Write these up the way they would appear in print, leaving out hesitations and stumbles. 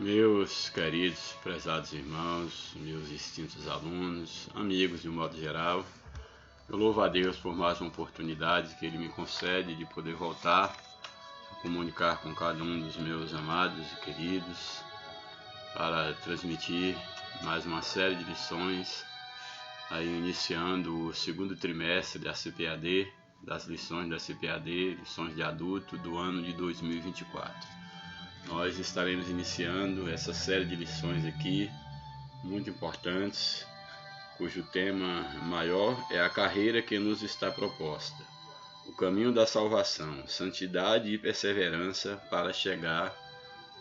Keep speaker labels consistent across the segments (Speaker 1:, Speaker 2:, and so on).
Speaker 1: Meus queridos, prezados irmãos, meus distintos alunos, amigos de um modo geral, eu louvo a Deus por mais uma oportunidade que Ele me concede de poder voltar a comunicar com cada um dos meus amados e queridos para transmitir mais uma série de lições, aí iniciando o segundo trimestre da CPAD, das lições da CPAD, lições de adulto do ano de 2024. Nós estaremos iniciando essa série de lições aqui, muito importantes, cujo tema maior é a carreira que nos está proposta. O caminho da salvação, santidade e perseverança para chegar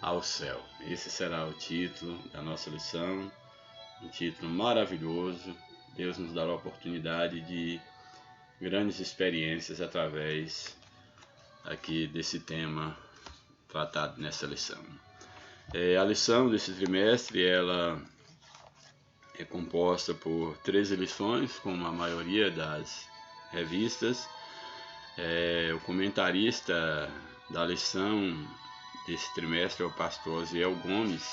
Speaker 1: ao céu. Esse será o título da nossa lição, um título maravilhoso. Deus nos dará a oportunidade de grandes experiências através aqui desse tema tratado nessa lição. A lição desse trimestre ela é composta por 13 lições, como a maioria das revistas. O comentarista da lição desse trimestre é o pastor Osiel Gomes,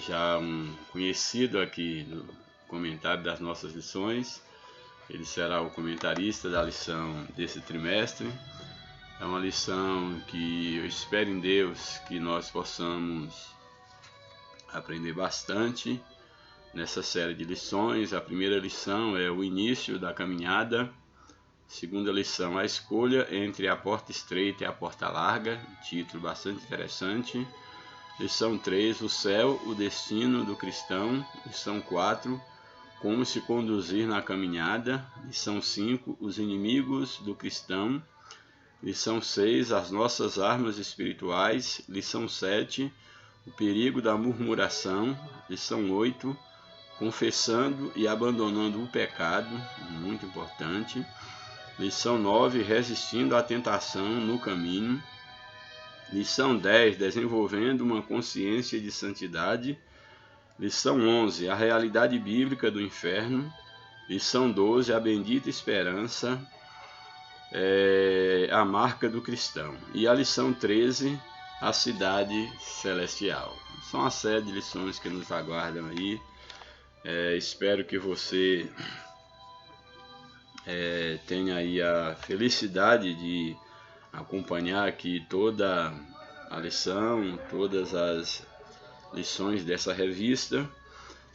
Speaker 1: já um conhecido aqui no comentário das nossas lições. Ele será o comentarista da lição desse trimestre. É uma lição que eu espero em Deus que nós possamos aprender bastante nessa série de lições. A primeira lição é o início da caminhada. A segunda lição, a escolha entre a porta estreita e a porta larga, um título bastante interessante. Lição 3, o céu, o destino do cristão. Lição 4, como se conduzir na caminhada. Lição 5, os inimigos do cristão. Lição 6, as nossas armas espirituais. Lição 7, o perigo da murmuração. Lição 8, confessando e abandonando o pecado, muito importante. Lição 9, resistindo à tentação no caminho. Lição 10, desenvolvendo uma consciência de santidade. Lição 11, a realidade bíblica do inferno. Lição 12, a bendita esperança. A marca do cristão. E a lição 13, a cidade celestial. São uma série de lições que nos aguardam aí. Espero que você tenha aí a felicidade de acompanhar aqui toda a lição, todas as lições dessa revista.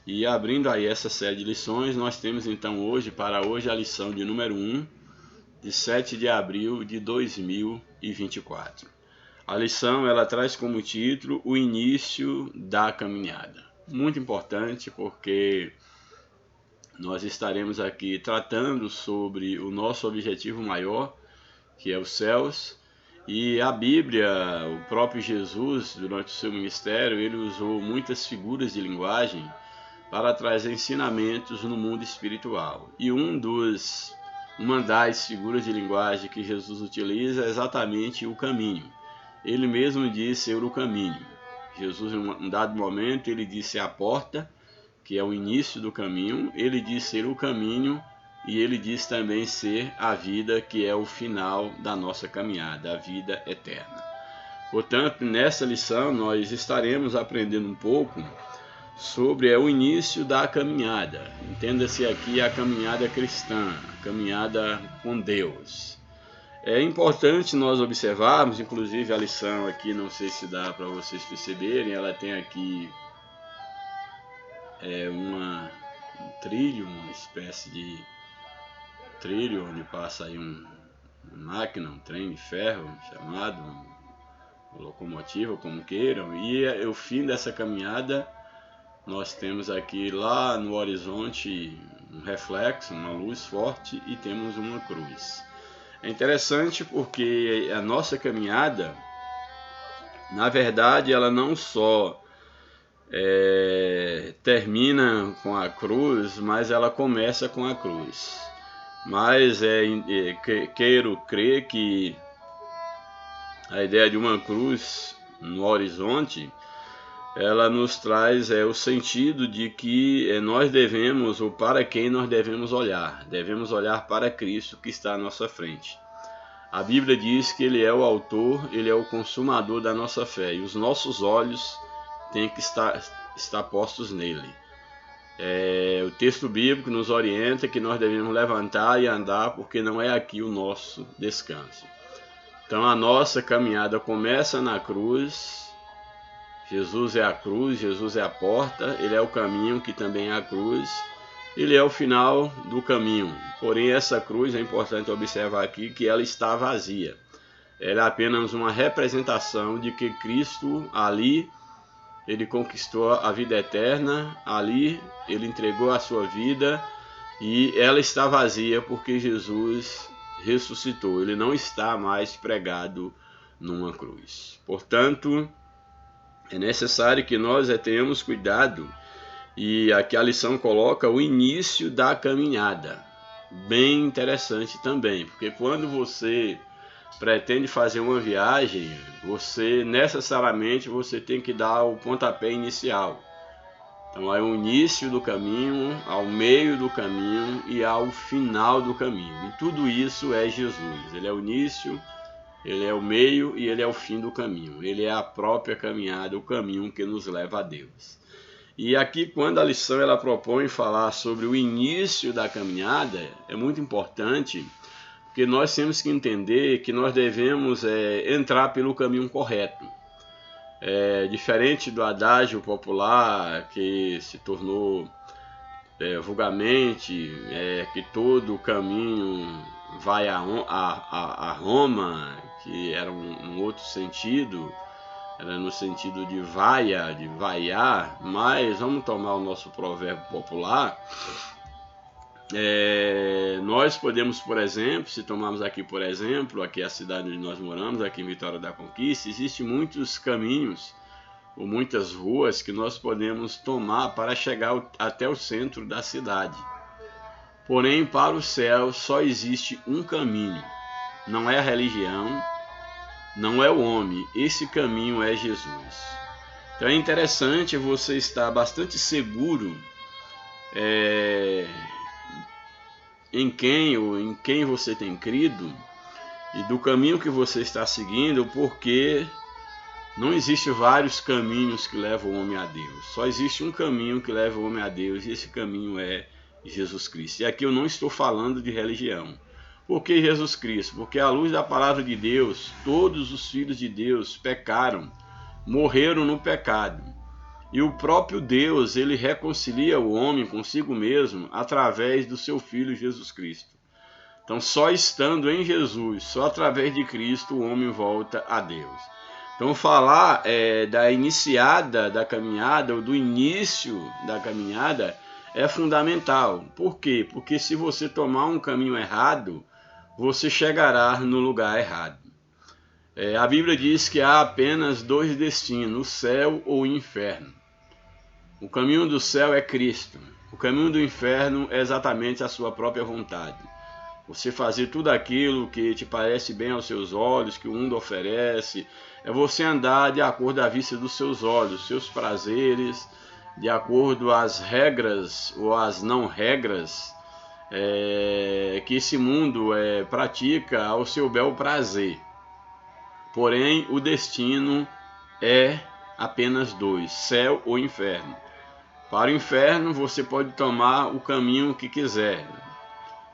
Speaker 1: E abrindo aí essa série de lições, nós temos então para hoje a lição de número 1, de 7 de abril de 2024. A lição ela traz como título o início da caminhada. Muito importante porque nós estaremos aqui tratando sobre o nosso objetivo maior, que é os céus. E a Bíblia, o próprio Jesus, durante o seu ministério, ele usou muitas figuras de linguagem para trazer ensinamentos no mundo espiritual. E uma das figuras de linguagem que Jesus utiliza é exatamente o caminho. Ele mesmo disse ser o caminho. Jesus, em um dado momento, ele disse a porta, que é o início do caminho. Ele disse ser o caminho e ele disse também ser a vida, que é o final da nossa caminhada, a vida eterna. Portanto, nessa lição nós estaremos aprendendo um pouco sobre o início da caminhada. Entenda-se aqui a caminhada cristã, a caminhada com Deus. É importante nós observarmos, inclusive a lição aqui, não sei se dá para vocês perceberem, ela tem aqui um trilho, uma espécie de trilho onde passa aí uma máquina, um trem de ferro chamado, uma locomotiva, como queiram, e o fim dessa caminhada nós temos aqui lá no horizonte um reflexo, uma luz forte e temos uma cruz. É interessante porque a nossa caminhada, na verdade, ela não só termina com a cruz, mas ela começa com a cruz. Mas quero crer que a ideia de uma cruz no horizonte ela nos traz o sentido de que nós devemos, ou para quem nós devemos olhar para Cristo que está à nossa frente. A Bíblia diz que Ele é o autor, Ele é o consumador da nossa fé, e os nossos olhos tem que estar postos nele. O texto bíblico nos orienta que nós devemos levantar e andar, porque não é aqui o nosso descanso. Então a nossa caminhada começa na cruz. Jesus é a cruz, Jesus é a porta, ele é o caminho que também é a cruz, ele é o final do caminho. Porém essa cruz, é importante observar aqui que ela está vazia. Ela é apenas uma representação de que Cristo ali, ele conquistou a vida eterna, ali ele entregou a sua vida e ela está vazia porque Jesus ressuscitou. Ele não está mais pregado numa cruz. Portanto, é necessário que nós tenhamos cuidado, e aqui a lição coloca o início da caminhada. Bem interessante também, porque quando você pretende fazer uma viagem, você necessariamente tem que dar o pontapé inicial. Então é o início do caminho, ao meio do caminho e ao final do caminho. E tudo isso é Jesus. Ele é o início, ele é o meio e ele é o fim do caminho. Ele é a própria caminhada, o caminho que nos leva a Deus. E aqui, quando a lição ela propõe falar sobre o início da caminhada, é muito importante, porque nós temos que entender que nós devemos entrar pelo caminho correto. Diferente do adágio popular que se tornou vulgarmente, que todo o caminho vai a Roma, que era um outro sentido, era no sentido de vaiar, mas vamos tomar o nosso provérbio popular. Nós podemos, por exemplo, se tomarmos aqui, por exemplo, aqui a cidade onde nós moramos, aqui em Vitória da Conquista, existem muitos caminhos ou muitas ruas que nós podemos tomar para chegar até o centro da cidade. Porém, para o céu só existe um caminho, não é a religião, não é o homem, esse caminho é Jesus. Então é interessante você estar bastante seguro em quem você tem crido e do caminho que você está seguindo, porque não existe vários caminhos que levam o homem a Deus. Só existe um caminho que leva o homem a Deus, e esse caminho é Jesus Cristo. E aqui eu não estou falando de religião. Por que Jesus Cristo? Porque à luz da palavra de Deus, todos os filhos de Deus pecaram, morreram no pecado. E o próprio Deus, ele reconcilia o homem consigo mesmo através do seu Filho Jesus Cristo. Então, só estando em Jesus, só através de Cristo, o homem volta a Deus. Então, falar da iniciada da caminhada, ou do início da caminhada, é fundamental. Por quê? Porque se você tomar um caminho errado, você chegará no lugar errado. A Bíblia diz que há apenas dois destinos, o céu ou o inferno. O caminho do céu é Cristo. O caminho do inferno é exatamente a sua própria vontade. Você fazer tudo aquilo que te parece bem aos seus olhos, que o mundo oferece, é você andar de acordo à vista dos seus olhos, seus prazeres, de acordo às regras ou às não regras que esse mundo pratica ao seu bel prazer. Porém, o destino é apenas dois, céu ou inferno. Para o inferno, você pode tomar o caminho que quiser.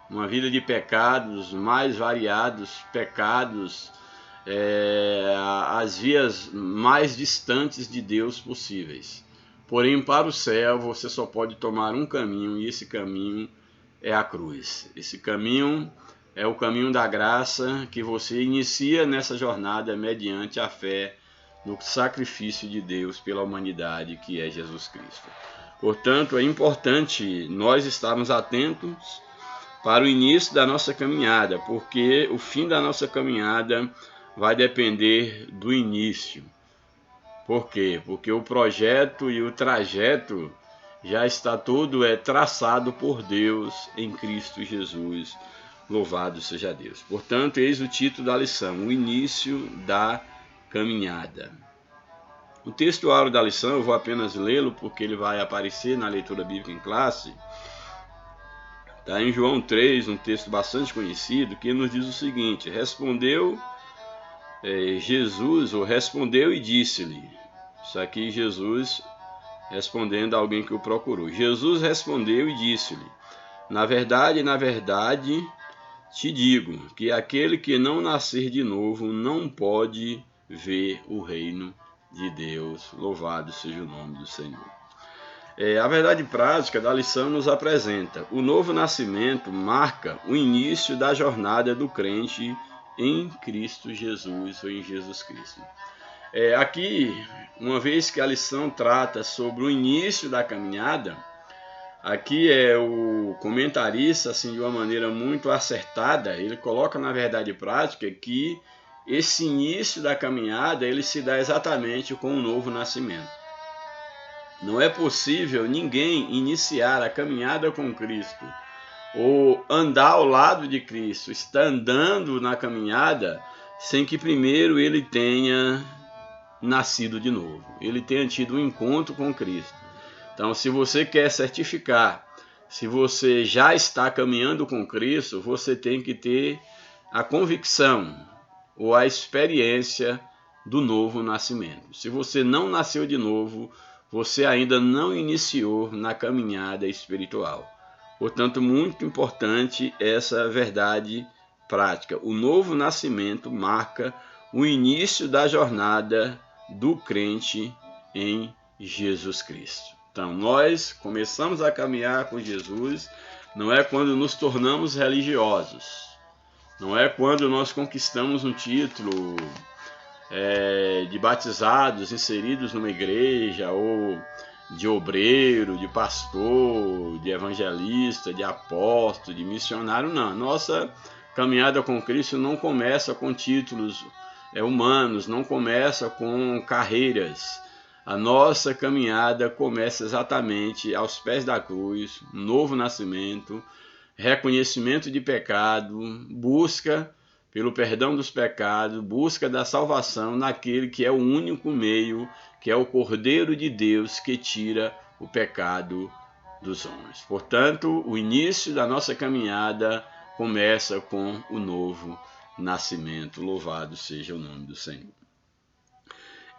Speaker 1: Uma vida de pecados, mais variados pecados, as vias mais distantes de Deus possíveis. Porém, para o céu, você só pode tomar um caminho, e esse caminho é a cruz. Esse caminho é o caminho da graça que você inicia nessa jornada mediante a fé no sacrifício de Deus pela humanidade, que é Jesus Cristo. Portanto, é importante nós estarmos atentos para o início da nossa caminhada, porque o fim da nossa caminhada vai depender do início. Por quê? Porque o projeto e o trajeto já está todo traçado por Deus em Cristo Jesus. Louvado seja Deus. Portanto, eis o título da lição, o início da caminhada. O texto áureo da lição, eu vou apenas lê-lo porque ele vai aparecer na leitura bíblica em classe. Está em João 3, um texto bastante conhecido, que nos diz o seguinte: respondeu Jesus, ou respondeu e disse-lhe, Isso aqui Jesus respondendo a alguém que o procurou. Jesus respondeu e disse-lhe: na verdade, te digo que aquele que não nascer de novo não pode ver o reino de Deus. Louvado seja o nome do Senhor. A verdade prática da lição nos apresenta: o novo nascimento marca o início da jornada do crente em Cristo Jesus ou em Jesus Cristo. Aqui, uma vez que a lição trata sobre o início da caminhada, aqui o comentarista, assim, de uma maneira muito acertada, ele coloca na verdade prática que esse início da caminhada ele se dá exatamente com o novo nascimento. Não é possível ninguém iniciar a caminhada com Cristo ou andar ao lado de Cristo, estar andando na caminhada sem que primeiro ele tenha nascido de novo, ele tenha tido um encontro com Cristo. Então, se você quer certificar, se você já está caminhando com Cristo, você tem que ter a convicção ou a experiência do novo nascimento. Se você não nasceu de novo, você ainda não iniciou na caminhada espiritual. Portanto, muito importante essa verdade prática. O novo nascimento marca o início da jornada do crente em Jesus Cristo. Então, nós começamos a caminhar com Jesus, não é quando nos tornamos religiosos, não é quando nós conquistamos um título de batizados inseridos numa igreja, ou de obreiro, de pastor, de evangelista, de apóstolo, de missionário, não. Nossa caminhada com Cristo não começa com títulos humanos, não começa com carreiras. A nossa caminhada começa exatamente aos pés da cruz, novo nascimento, reconhecimento de pecado, busca pelo perdão dos pecados, busca da salvação naquele que é o único meio, que é o Cordeiro de Deus que tira o pecado dos homens. Portanto, o início da nossa caminhada começa com o novo nascimento. Louvado seja o nome do Senhor.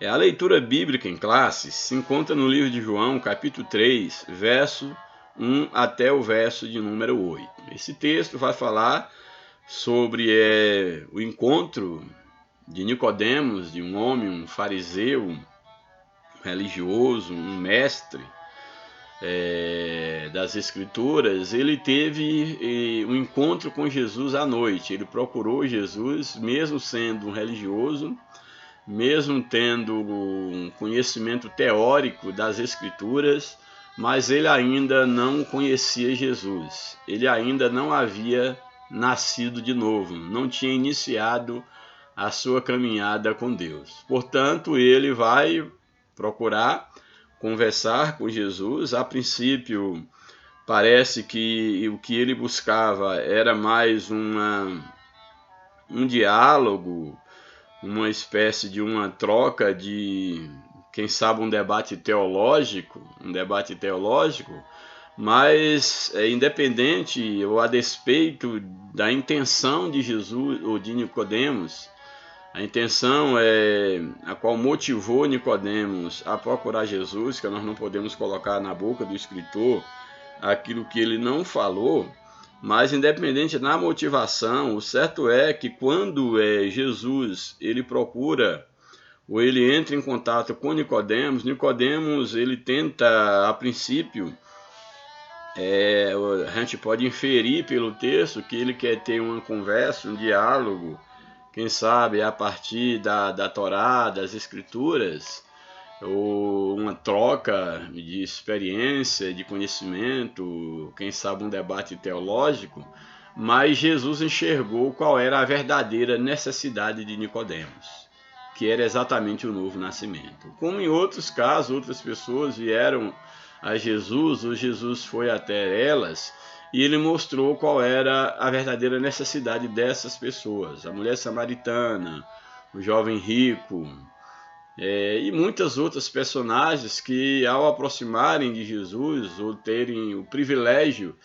Speaker 1: A leitura bíblica em classes se encontra no livro de João, capítulo 3, verso 1 até o verso de número 8. Esse texto vai falar sobre o encontro de Nicodemos, de um homem, um fariseu, um religioso, um mestre das Escrituras. Ele teve um encontro com Jesus à noite. Ele procurou Jesus, mesmo sendo um religioso, mesmo tendo um conhecimento teórico das Escrituras, mas ele ainda não conhecia Jesus. Ele ainda não havia nascido de novo, não tinha iniciado a sua caminhada com Deus. Portanto, ele vai procurar conversar com Jesus. A princípio, parece que o que ele buscava era mais um diálogo, uma espécie de uma troca de, quem sabe, um debate teológico, mas independente ou a despeito da intenção de Jesus ou de Nicodemos, a intenção a qual motivou Nicodemos a procurar Jesus, que nós não podemos colocar na boca do escritor aquilo que ele não falou, mas independente da motivação, o certo é que quando Jesus ele procura ou ele entra em contato com Nicodemos, ele tenta, a princípio, a gente pode inferir pelo texto que ele quer ter uma conversa, um diálogo, quem sabe a partir da Torá, das Escrituras, ou uma troca de experiência, de conhecimento, quem sabe um debate teológico, mas Jesus enxergou qual era a verdadeira necessidade de Nicodemos, que era exatamente o novo nascimento. Como em outros casos, outras pessoas vieram a Jesus, ou Jesus foi até elas, e ele mostrou qual era a verdadeira necessidade dessas pessoas. A mulher samaritana, o jovem rico, e muitas outras personagens que, ao aproximarem de Jesus, ou terem o privilégio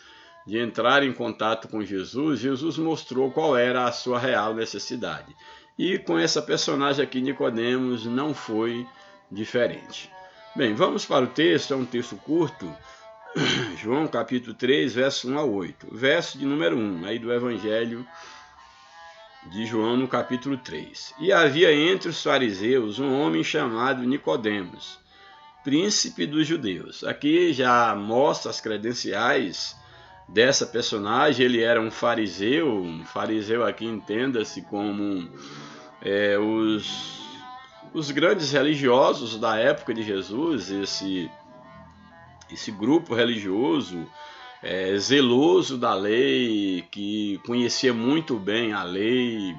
Speaker 1: de entrar em contato com Jesus, Jesus mostrou qual era a sua real necessidade. E com essa personagem aqui, Nicodemos não foi diferente. Bem, vamos para o texto, é um texto curto, João capítulo 3, verso 1 a 8, verso de número 1, aí do Evangelho de João no capítulo 3. E havia entre os fariseus um homem chamado Nicodemos, príncipe dos judeus. Aqui já mostra as credenciais dessa personagem. Ele era um fariseu aqui entenda-se como os grandes religiosos da época de Jesus, esse grupo religioso zeloso da lei, que conhecia muito bem a lei,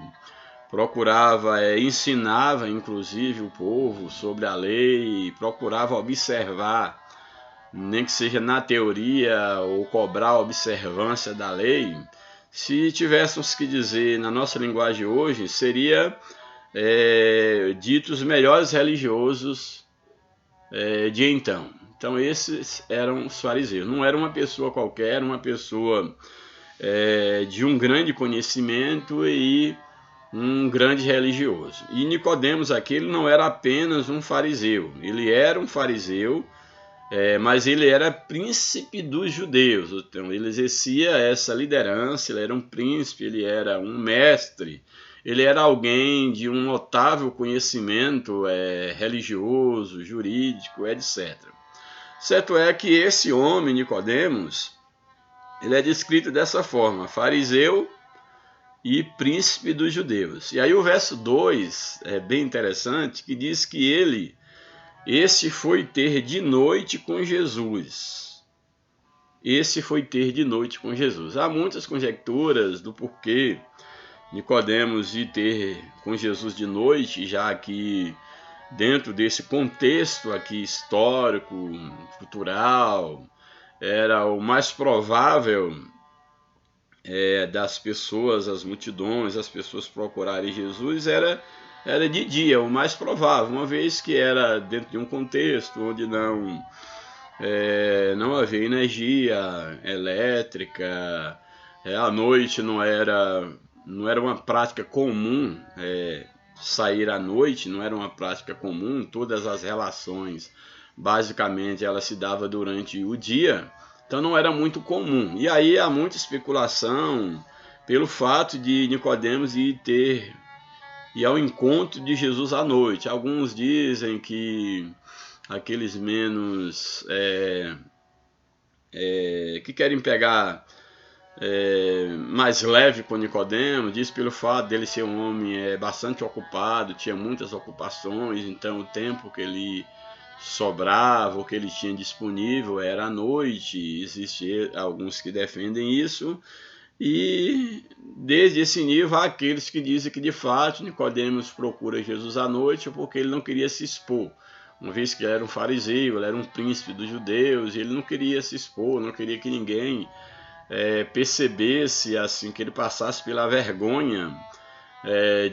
Speaker 1: procurava, ensinava inclusive o povo sobre a lei, procurava observar, nem que seja na teoria, ou cobrar a observância da lei. Se tivéssemos que dizer na nossa linguagem hoje, seria dito os melhores religiosos de então. Então esses eram os fariseus. Não era uma pessoa qualquer, uma pessoa de um grande conhecimento e um grande religioso. E Nicodemos aqui, ele não era apenas um fariseu. Ele era um fariseu, mas ele era príncipe dos judeus. Então ele exercia essa liderança, ele era um príncipe, ele era um mestre. Ele era alguém de um notável conhecimento religioso, jurídico, etc. Certo é que esse homem, Nicodemos, ele é descrito dessa forma, fariseu e príncipe dos judeus. E aí o verso 2 é bem interessante, que diz que esse foi ter de noite com Jesus. Esse foi ter de noite com Jesus. Há muitas conjecturas do porquê Nicodemos ir ter com Jesus de noite, já que dentro desse contexto aqui histórico, cultural, era o mais provável das pessoas, as multidões, as pessoas procurarem Jesus, era de dia, o mais provável, uma vez que era dentro de um contexto onde não havia energia elétrica, à noite não era uma prática comum sair à noite, não era uma prática comum, todas as relações, basicamente, ela se dava durante o dia, então não era muito comum. E aí há muita especulação pelo fato de Nicodemos ir ao encontro de Jesus à noite. Alguns dizem que aqueles menos que querem pegar mais leve com Nicodemos, diz pelo fato dele ser um homem bastante ocupado, tinha muitas ocupações, então o tempo que ele sobrava, o que ele tinha disponível era à noite. Existem alguns que defendem isso, e desde esse nível há aqueles que dizem que de fato Nicodemos procura Jesus à noite porque ele não queria se expor, uma vez que ele era um fariseu, ele era um príncipe dos judeus, ele não queria se expor, não queria que ninguém percebesse assim, que ele passasse pela vergonha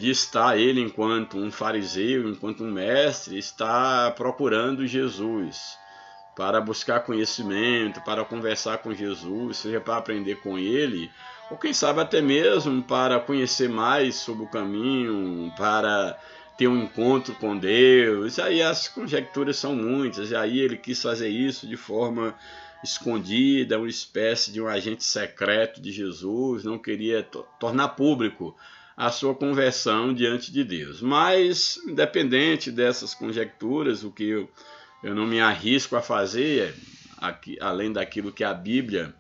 Speaker 1: de estar ele, enquanto um fariseu, enquanto um mestre, está procurando Jesus para buscar conhecimento, para conversar com Jesus, seja para aprender com ele, ou quem sabe até mesmo para conhecer mais sobre o caminho, para ter um encontro com Deus. E aí as conjecturas são muitas, e aí ele quis fazer isso de forma escondida, uma espécie de um agente secreto de Jesus, não queria tornar público a sua conversão diante de Deus. Mas, independente dessas conjecturas, o que eu não me arrisco a fazer, aqui, além daquilo que a Bíblia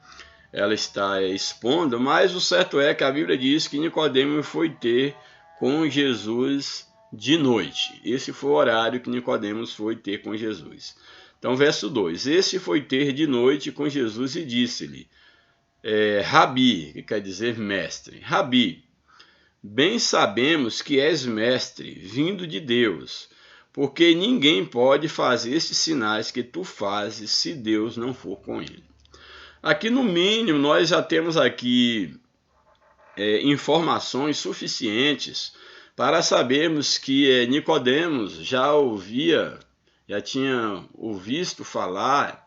Speaker 1: ela está expondo, mas o certo é que a Bíblia diz que Nicodemos foi ter com Jesus de noite. Esse foi o horário que Nicodemos foi ter com Jesus. Então, verso 2, esse foi ter de noite com Jesus e disse-lhe, Rabi, que quer dizer mestre, Rabi, bem sabemos que és mestre, vindo de Deus, porque ninguém pode fazer estes sinais que tu fazes se Deus não for com ele. Aqui, no mínimo, nós já temos aqui informações suficientes para sabermos que Nicodemos já tinha ouvido falar,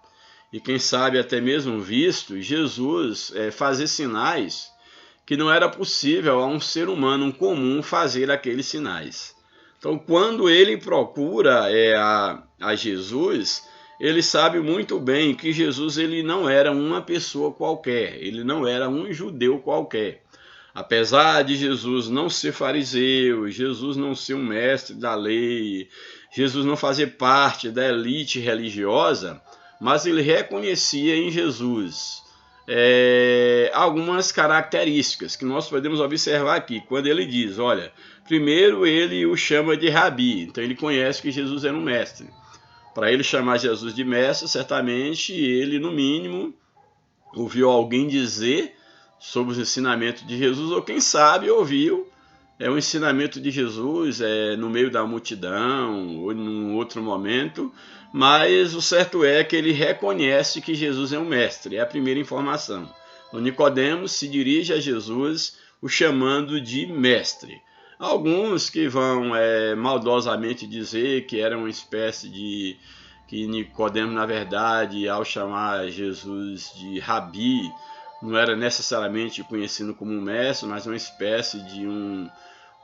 Speaker 1: e quem sabe até mesmo visto Jesus fazer sinais que não era possível a um ser humano comum fazer aqueles sinais. Então, quando ele procura a Jesus, ele sabe muito bem que Jesus ele não era uma pessoa qualquer, ele não era um judeu qualquer. Apesar de Jesus não ser fariseu, Jesus não ser um mestre da lei, Jesus não fazer parte da elite religiosa, mas ele reconhecia em Jesus algumas características que nós podemos observar aqui, quando ele diz, olha, primeiro ele o chama de Rabi, então ele conhece que Jesus era um mestre. Para ele chamar Jesus de mestre, certamente ele, no mínimo, ouviu alguém dizer sobre os ensinamentos de Jesus, ou quem sabe ouviu o ensinamento de Jesus no meio da multidão, ou em outro momento, mas o certo é que ele reconhece que Jesus é um mestre, é a primeira informação. Então, Nicodemos se dirige a Jesus, o chamando de mestre. Alguns que vão maldosamente dizer que era uma espécie de... que Nicodemos, na verdade, ao chamar Jesus de Rabi, não era necessariamente conhecido como um mestre, mas uma espécie de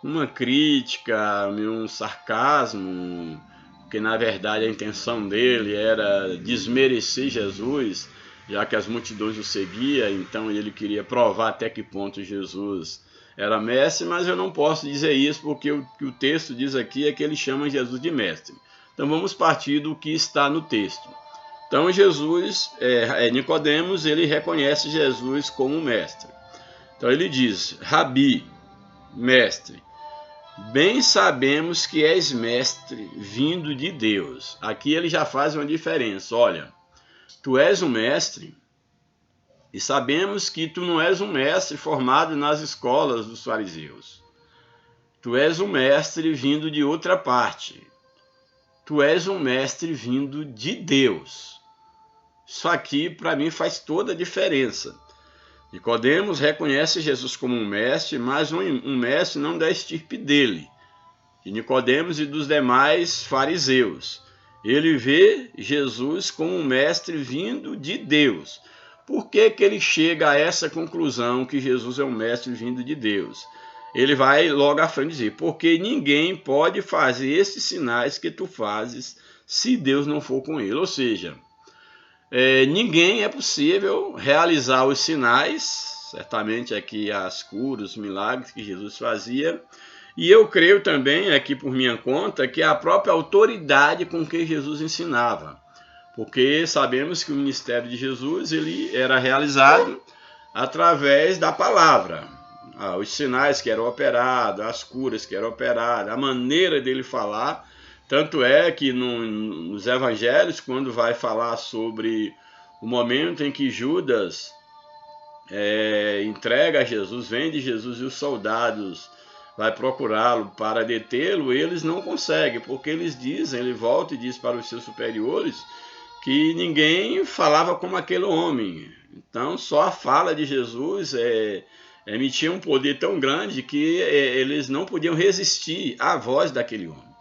Speaker 1: uma crítica, um sarcasmo, porque na verdade a intenção dele era desmerecer Jesus, já que as multidões o seguiam, então ele queria provar até que ponto Jesus era mestre, mas eu não posso dizer isso porque o que o texto diz aqui é que ele chama Jesus de mestre. Então vamos partir do que está no texto. Então Nicodemos, ele reconhece Jesus como mestre. Então ele diz, Rabi, mestre, bem sabemos que és mestre vindo de Deus. Aqui ele já faz uma diferença. Olha, tu és um mestre e sabemos que tu não és um mestre formado nas escolas dos fariseus. Tu és um mestre vindo de outra parte. Tu és um mestre vindo de Deus. Isso aqui, para mim, faz toda a diferença. Nicodemos reconhece Jesus como um mestre, mas um mestre não da estirpe dele, de Nicodemos e dos demais fariseus. Ele vê Jesus como um mestre vindo de Deus. Por que que ele chega a essa conclusão que Jesus é um mestre vindo de Deus? Ele vai logo à frente dizer, porque ninguém pode fazer esses sinais que tu fazes se Deus não for com ele. Ou seja, ninguém é possível realizar os sinais, certamente aqui as curas, os milagres que Jesus fazia, e eu creio também, aqui por minha conta, que a própria autoridade com que Jesus ensinava, porque sabemos que o ministério de Jesus ele era realizado através da palavra, os sinais que eram operados, as curas que eram operadas, a maneira dele falar. Tanto é que nos evangelhos, quando vai falar sobre o momento em que Judas entrega a Jesus, vende Jesus e os soldados vai procurá-lo para detê-lo, eles não conseguem, porque eles dizem, ele volta e diz para os seus superiores que ninguém falava como aquele homem. Então só a fala de Jesus emitia um poder tão grande que eles não podiam resistir à voz daquele homem.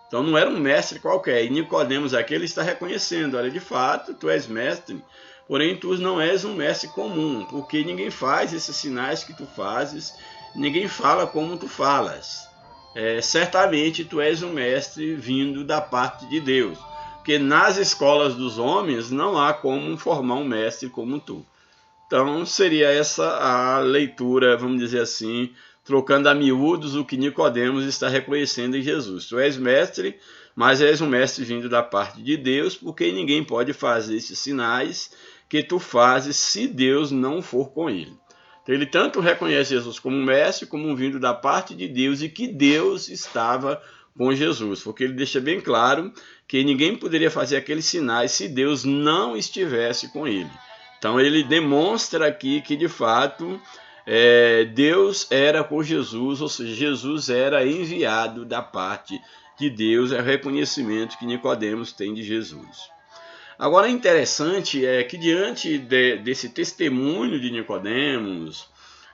Speaker 1: Então não era um mestre qualquer. E Nicodemos aqui ele está reconhecendo, olha, de fato, tu és mestre, porém tu não és um mestre comum, porque ninguém faz esses sinais que tu fazes, ninguém fala como tu falas. Certamente tu és um mestre vindo da parte de Deus, porque nas escolas dos homens não há como formar um mestre como tu. Então seria essa a leitura, vamos dizer assim, trocando a miúdos o que Nicodemos está reconhecendo em Jesus. Tu és mestre, mas és um mestre vindo da parte de Deus, porque ninguém pode fazer esses sinais que tu fazes se Deus não for com ele. Então ele tanto reconhece Jesus como um mestre, como um vindo da parte de Deus, e que Deus estava com Jesus, porque ele deixa bem claro que ninguém poderia fazer aqueles sinais se Deus não estivesse com ele. Então ele demonstra aqui que de fato Deus era com Jesus, ou seja, Jesus era enviado da parte de Deus, é o reconhecimento que Nicodemos tem de Jesus. Agora, interessante é que diante desse testemunho de Nicodemos,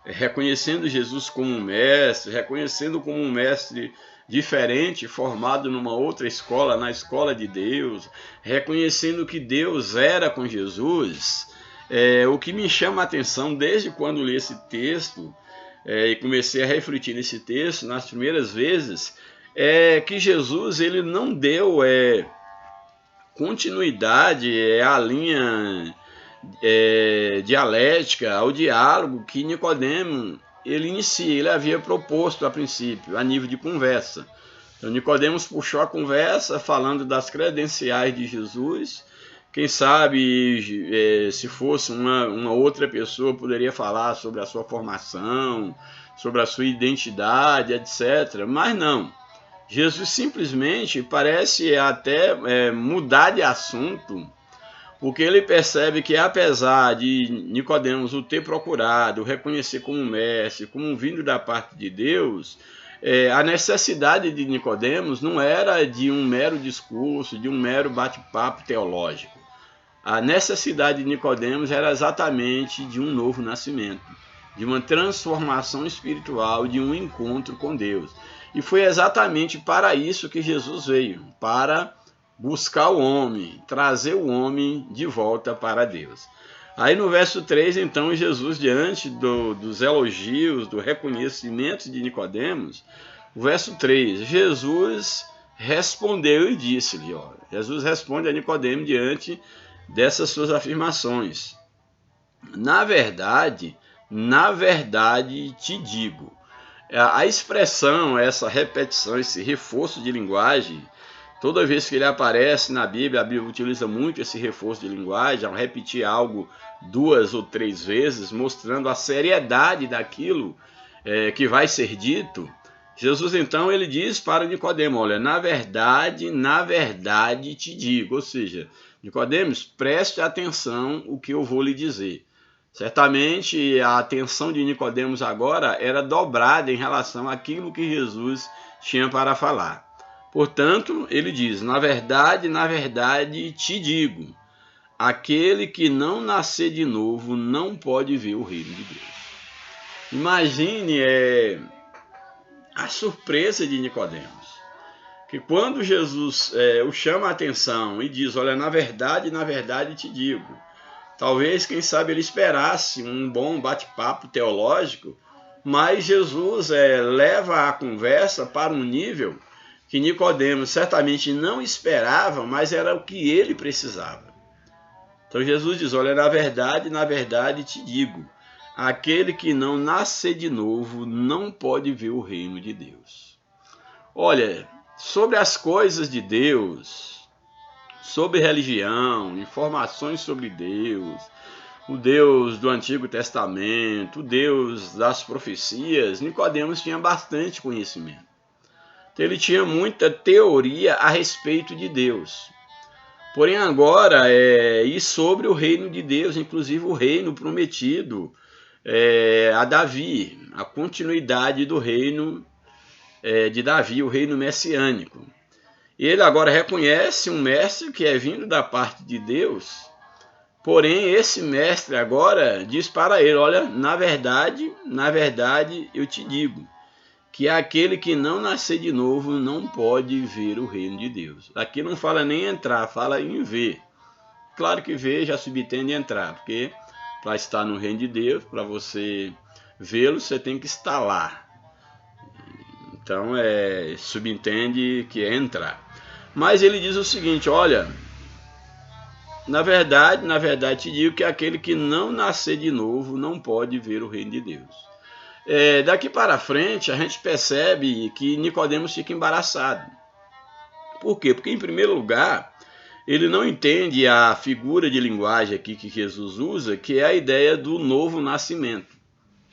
Speaker 1: reconhecendo Jesus como um mestre, reconhecendo como um mestre diferente, formado numa outra escola, na escola de Deus, reconhecendo que Deus era com Jesus, o que me chama a atenção desde quando li esse texto e comecei a refletir nesse texto, nas primeiras vezes, é que Jesus ele não deu continuidade à linha dialética, ao diálogo que Nicodemo ele inicia, ele havia proposto a princípio, a nível de conversa. Então Nicodemos puxou a conversa falando das credenciais de Jesus. Quem sabe se fosse uma outra pessoa poderia falar sobre a sua formação, sobre a sua identidade, etc. Mas não. Jesus simplesmente parece até mudar de assunto, porque ele percebe que apesar de Nicodemos o ter procurado, o reconhecer como mestre, como vindo da parte de Deus, a necessidade de Nicodemos não era de um mero discurso, de um mero bate-papo teológico. A necessidade de Nicodemos era exatamente de um novo nascimento, de uma transformação espiritual, de um encontro com Deus. E foi exatamente para isso que Jesus veio, para buscar o homem, trazer o homem de volta para Deus. Aí no verso 3, então, Jesus, diante dos elogios, do reconhecimento de Nicodemos, o verso 3, Jesus respondeu e disse-lhe, Jesus responde a Nicodemos diante dessas suas afirmações. Na verdade te digo. A expressão, essa repetição, esse reforço de linguagem, toda vez que ele aparece na Bíblia, a Bíblia utiliza muito esse reforço de linguagem, ao repetir algo 2 ou 3 vezes, mostrando a seriedade daquilo que vai ser dito. Jesus, então, ele diz para Nicodemo, olha, na verdade te digo. Ou seja, Nicodemos, preste atenção o que eu vou lhe dizer. Certamente a atenção de Nicodemos agora era dobrada em relação àquilo que Jesus tinha para falar. Portanto, ele diz, na verdade te digo, aquele que não nascer de novo não pode ver o reino de Deus. Imagine a surpresa de Nicodemos, que quando Jesus o chama a atenção e diz, olha, na verdade te digo, talvez, quem sabe, ele esperasse um bom bate-papo teológico, mas Jesus leva a conversa para um nível que Nicodemos certamente não esperava, mas era o que ele precisava. Então Jesus diz, olha, na verdade te digo, aquele que não nascer de novo não pode ver o reino de Deus. Olha, sobre as coisas de Deus, sobre religião, informações sobre Deus, o Deus do Antigo Testamento, o Deus das profecias, Nicodemos tinha bastante conhecimento. Então, ele tinha muita teoria a respeito de Deus. Porém, agora, e sobre o reino de Deus, inclusive o reino prometido a Davi, a continuidade do reino de Davi, o reino messiânico. Ele agora reconhece um mestre que é vindo da parte de Deus, porém esse mestre agora diz para ele, olha, na verdade eu te digo, que aquele que não nascer de novo não pode ver o reino de Deus. Aqui não fala nem entrar, fala em ver. Claro que ver já subentende entrar, porque para estar no reino de Deus, para você vê-lo, você tem que estar lá. Então, subentende que é entrar. Mas ele diz o seguinte, olha, na verdade te digo que aquele que não nascer de novo não pode ver o reino de Deus. Daqui para frente, a gente percebe que Nicodemos fica embaraçado. Por quê? Porque, em primeiro lugar, ele não entende a figura de linguagem aqui que Jesus usa, que é a ideia do novo nascimento.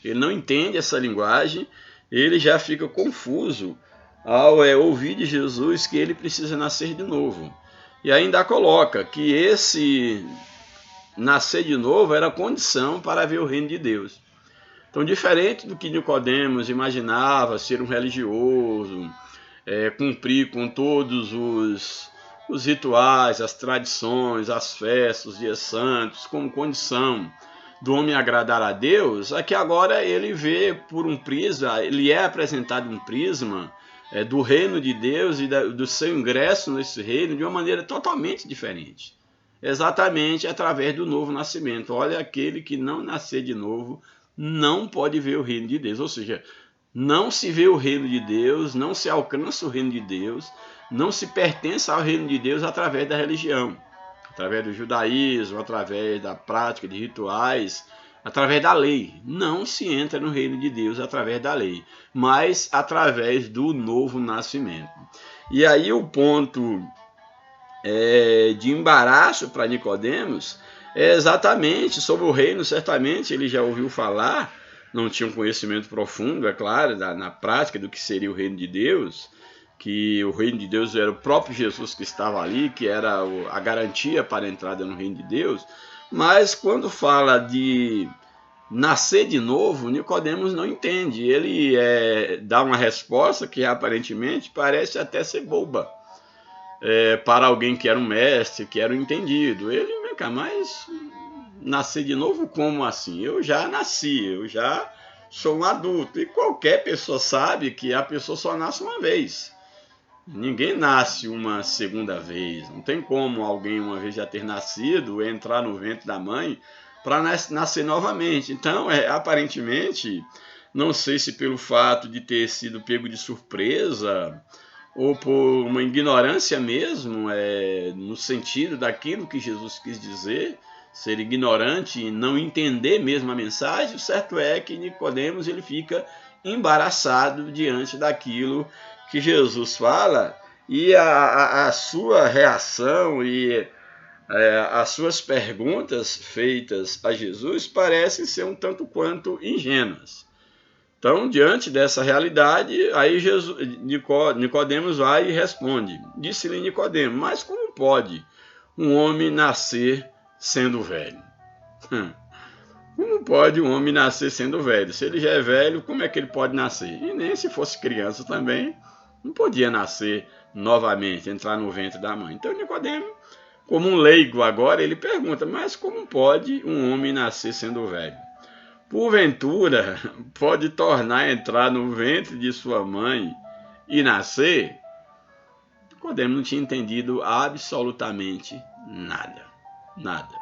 Speaker 1: Ele não entende essa linguagem, ele já fica confuso ao ouvir de Jesus que ele precisa nascer de novo. E ainda coloca que esse nascer de novo era condição para ver o reino de Deus. Então, diferente do que Nicodemos imaginava ser um religioso, cumprir com todos os rituais, as tradições, as festas, os dias santos, como condição do homem agradar a Deus, aqui agora ele vê por um prisma, ele é apresentado um prisma do reino de Deus e do seu ingresso nesse reino de uma maneira totalmente diferente. Exatamente através do novo nascimento. Olha, aquele que não nascer de novo não pode ver o reino de Deus. Ou seja, Não se vê o reino de Deus, não se alcança o reino de Deus, não se pertence ao reino de Deus através da religião, através do judaísmo, através da prática de rituais, através da lei. Não se entra no reino de Deus através da lei, mas através do novo nascimento. E aí o ponto de embaraço para Nicodemos é exatamente sobre o reino. Certamente ele já ouviu falar, não tinha um conhecimento profundo, é claro, na prática do que seria o reino de Deus, que o reino de Deus era o próprio Jesus que estava ali, que era a garantia para a entrada no reino de Deus. Mas quando fala de nascer de novo, Nicodemos não entende. Ele dá uma resposta que aparentemente parece até ser boba para alguém que era um mestre, que era um entendido. Ele, vem cá, mas nascer de novo como assim? Eu já nasci, eu já sou um adulto. E qualquer pessoa sabe que a pessoa só nasce uma vez. Ninguém nasce uma segunda vez. Não tem como alguém uma vez já ter nascido, entrar no ventre da mãe para nascer novamente. Então, aparentemente, não sei se pelo fato de ter sido pego de surpresa ou por uma ignorância mesmo, no sentido daquilo que Jesus quis dizer, ser ignorante e não entender mesmo a mensagem. O certo é que Nicodemos ele fica embaraçado diante daquilo que Jesus fala, e a sua reação e as suas perguntas feitas a Jesus parecem ser um tanto quanto ingênuas. Então, diante dessa realidade, aí Nicodemos vai e responde. Disse-lhe Nicodemos: mas como pode um homem nascer sendo velho? Como pode um homem nascer sendo velho? Se ele já é velho, como é que ele pode nascer? E nem se fosse criança também, não podia nascer novamente, entrar no ventre da mãe. Então Nicodemos, como um leigo agora, ele pergunta: mas como pode um homem nascer sendo velho? Porventura, pode tornar a entrar no ventre de sua mãe e nascer? Nicodemos não tinha entendido absolutamente nada. Nada.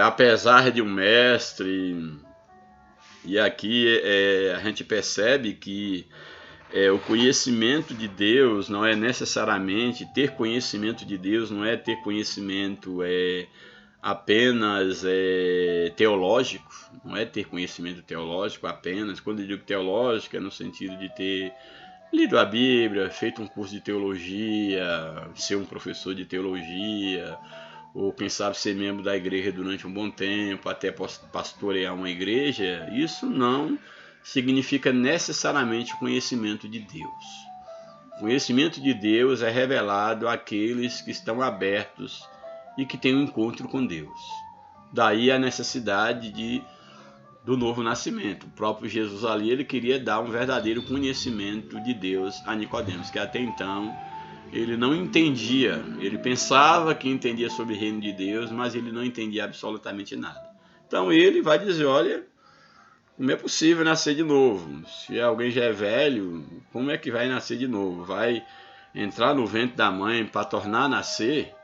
Speaker 1: Apesar de um mestre, e aqui a gente percebe que o conhecimento de Deus não é necessariamente ter conhecimento de Deus, não é ter conhecimento apenas teológico, não é ter conhecimento teológico apenas. Quando eu digo teológico, é no sentido de ter lido a Bíblia, feito um curso de teologia, ser um professor de teologia, ou quem sabe ser membro da igreja durante um bom tempo, até pastorear uma igreja. Isso não significa necessariamente o conhecimento de Deus. O conhecimento de Deus é revelado àqueles que estão abertos e que têm um encontro com Deus. Daí a necessidade do novo nascimento. O próprio Jesus ali, ele queria dar um verdadeiro conhecimento de Deus a Nicodemos, que até então ele não entendia. Ele pensava que entendia sobre o reino de Deus, mas ele não entendia absolutamente nada. Então ele vai dizer: olha, como é possível nascer de novo? Se alguém já é velho, como é que vai nascer de novo? Vai entrar no ventre da mãe para tornar a nascer?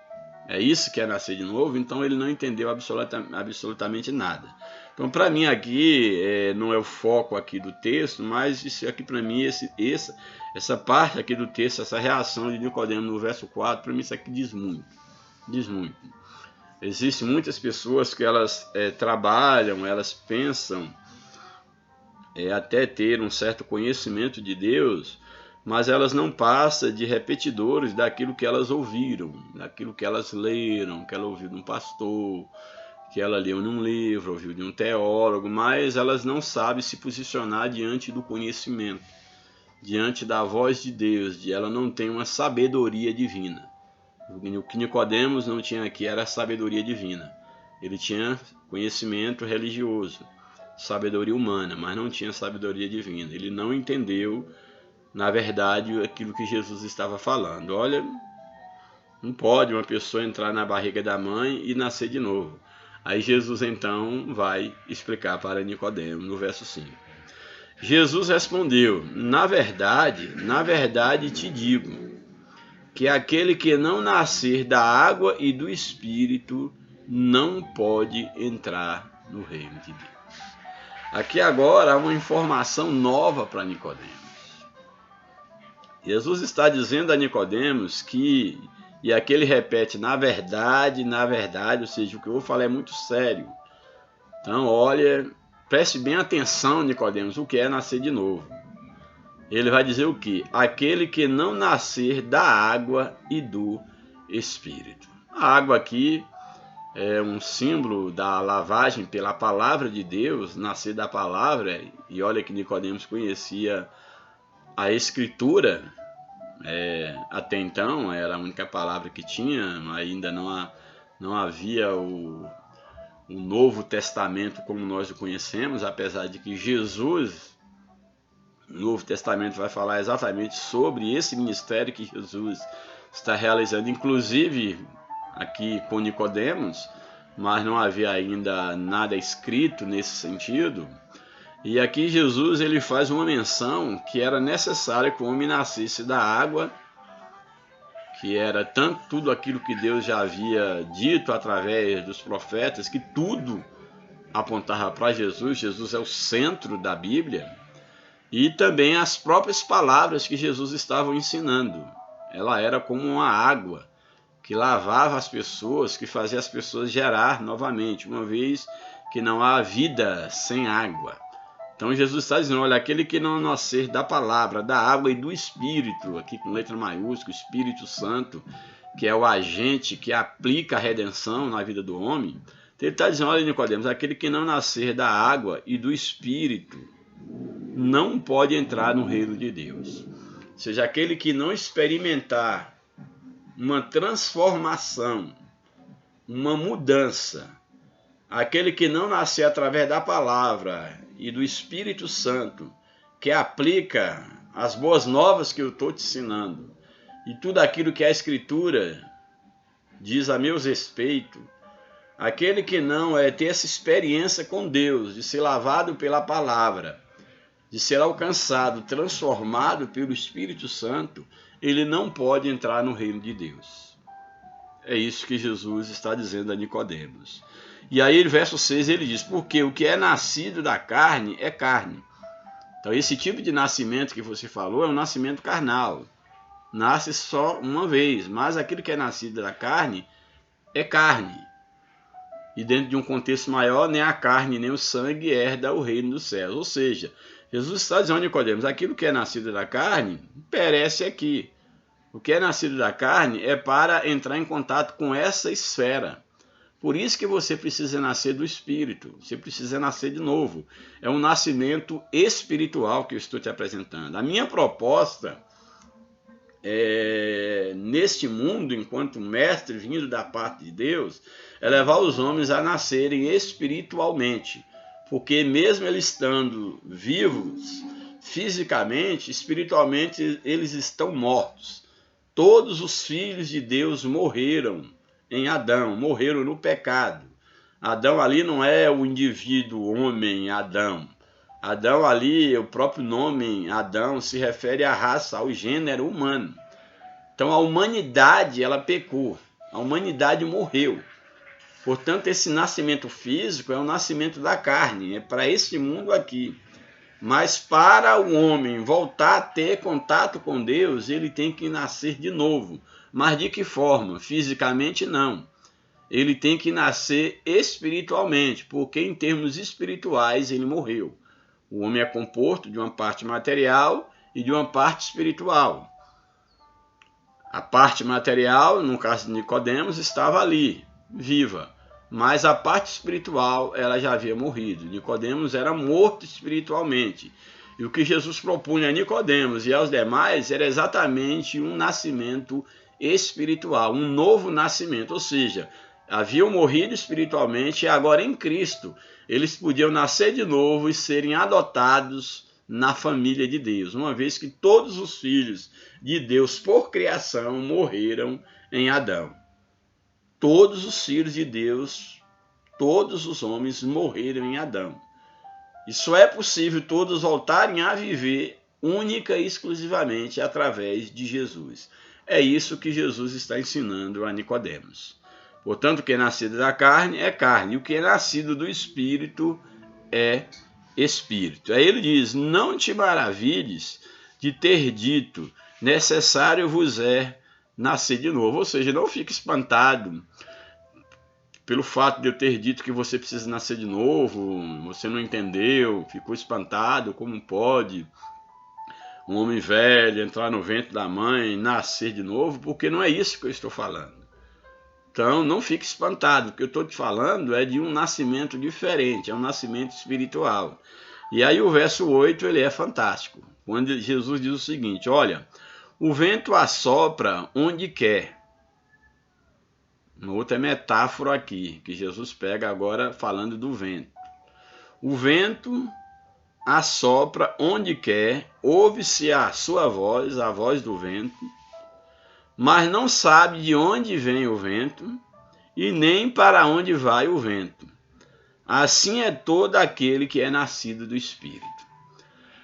Speaker 1: É isso que é nascer de novo? Então ele não entendeu absolutamente nada. Então, para mim aqui, não é o foco aqui do texto, mas isso aqui para mim, essa parte aqui do texto, essa reação de Nicodemos no verso 4, para mim isso aqui diz muito. Diz muito. Existem muitas pessoas que elas trabalham, elas pensam até ter um certo conhecimento de Deus, mas elas não passam de repetidores daquilo que elas ouviram, daquilo que elas leram, que ela ouviu de um pastor, que ela leu num livro, ouviu de um teólogo, mas elas não sabem se posicionar diante do conhecimento, diante da voz de Deus, ela não tem uma sabedoria divina. O que Nicodemos não tinha aqui era a sabedoria divina. Ele tinha conhecimento religioso, sabedoria humana, mas não tinha sabedoria divina. Ele não entendeu, na verdade, aquilo que Jesus estava falando. Olha, não pode uma pessoa entrar na barriga da mãe e nascer de novo. Aí Jesus então vai explicar para Nicodemos no verso 5. Jesus respondeu: na verdade te digo, que aquele que não nascer da água e do Espírito não pode entrar no reino de Deus. Aqui agora há uma informação nova para Nicodemos. Jesus está dizendo a Nicodemos que, e aqui ele repete, na verdade, ou seja, o que eu vou falar é muito sério. Então, olha, preste bem atenção, Nicodemos, o que é nascer de novo. Ele vai dizer o quê? Aquele que não nascer da água e do Espírito. A água aqui é um símbolo da lavagem pela palavra de Deus, nascer da palavra, e olha que Nicodemos conhecia a Escritura, até então era a única palavra que tinha, ainda não havia o Novo Testamento como nós o conhecemos, apesar de que Jesus, no Novo Testamento, vai falar exatamente sobre esse ministério que Jesus está realizando, inclusive aqui com Nicodemos, mas não havia ainda nada escrito nesse sentido. E aqui Jesus ele faz uma menção que era necessário que o homem nascesse da água, que era tudo aquilo que Deus já havia dito através dos profetas, que tudo apontava para Jesus. Jesus é o centro da Bíblia, e também as próprias palavras que Jesus estava ensinando. Ela era como uma água que lavava as pessoas, que fazia as pessoas gerar novamente, uma vez que não há vida sem água. Então Jesus está dizendo, olha, aquele que não nascer da palavra, da água e do Espírito, aqui com letra maiúscula, Espírito Santo, que é o agente que aplica a redenção na vida do homem, ele está dizendo, olha, Nicodemos, aquele que não nascer da água e do Espírito não pode entrar no reino de Deus. Ou seja, aquele que não experimentar uma transformação, uma mudança, aquele que não nascer através da palavra e do Espírito Santo, que aplica as boas novas que eu estou te ensinando, e tudo aquilo que a Escritura diz a meu respeito, aquele que não ter essa experiência com Deus, de ser lavado pela palavra, de ser alcançado, transformado pelo Espírito Santo, ele não pode entrar no reino de Deus. É isso que Jesus está dizendo a Nicodemos. E aí, no verso 6, ele diz, porque o que é nascido da carne é carne. Então, esse tipo de nascimento que você falou é um nascimento carnal. Nasce só uma vez, mas aquilo que é nascido da carne é carne. E dentro de um contexto maior, nem a carne nem o sangue herda o reino dos céus. Ou seja, Jesus está dizendo a Nicodemos, aquilo que é nascido da carne perece aqui. O que é nascido da carne é para entrar em contato com essa esfera. Por isso que você precisa nascer do Espírito, você precisa nascer de novo. É um nascimento espiritual que eu estou te apresentando. A minha proposta neste mundo, enquanto mestre vindo da parte de Deus, é levar os homens a nascerem espiritualmente. Porque mesmo eles estando vivos, fisicamente, espiritualmente, eles estão mortos. Todos os filhos de Deus morreram em Adão, morreram no pecado. Adão ali não é o indivíduo homem Adão. Adão ali, o próprio nome Adão se refere à raça, ao gênero humano. Então a humanidade, ela pecou, a humanidade morreu. Portanto, esse nascimento físico é o nascimento da carne, é para esse mundo aqui. Mas para o homem voltar a ter contato com Deus, ele tem que nascer de novo. Mas de que forma? Fisicamente não. Ele tem que nascer espiritualmente, porque em termos espirituais ele morreu. O homem é composto de uma parte material e de uma parte espiritual. A parte material, no caso de Nicodemos, estava ali, viva. Mas a parte espiritual, ela já havia morrido. Nicodemos era morto espiritualmente. E o que Jesus propunha a Nicodemos e aos demais era exatamente um nascimento espiritual, um novo nascimento. Ou seja, haviam morrido espiritualmente e agora em Cristo eles podiam nascer de novo e serem adotados na família de Deus, uma vez que todos os filhos de Deus por criação morreram em Adão. Todos os filhos de Deus, todos os homens morreram em Adão. E só é possível todos voltarem a viver única e exclusivamente através de Jesus. É isso que Jesus está ensinando a Nicodemos. Portanto, o que é nascido da carne é carne, e o que é nascido do Espírito é espírito. Aí ele diz: não te maravilhes de ter dito, necessário vos é nascer de novo. Ou seja, não fique espantado pelo fato de eu ter dito que você precisa nascer de novo. Você não entendeu, ficou espantado, como pode um homem velho entrar no ventre da mãe e nascer de novo? Porque não é isso que eu estou falando. Então não fique espantado, o que eu estou te falando é de um nascimento diferente, é um nascimento espiritual. E aí o verso 8 ele é fantástico, quando Jesus diz o seguinte: olha, o vento assopra onde quer. Uma outra metáfora aqui, que Jesus pega agora falando do vento. O vento assopra onde quer, ouve-se a sua voz, a voz do vento, mas não sabe de onde vem o vento e nem para onde vai o vento. Assim é todo aquele que é nascido do Espírito.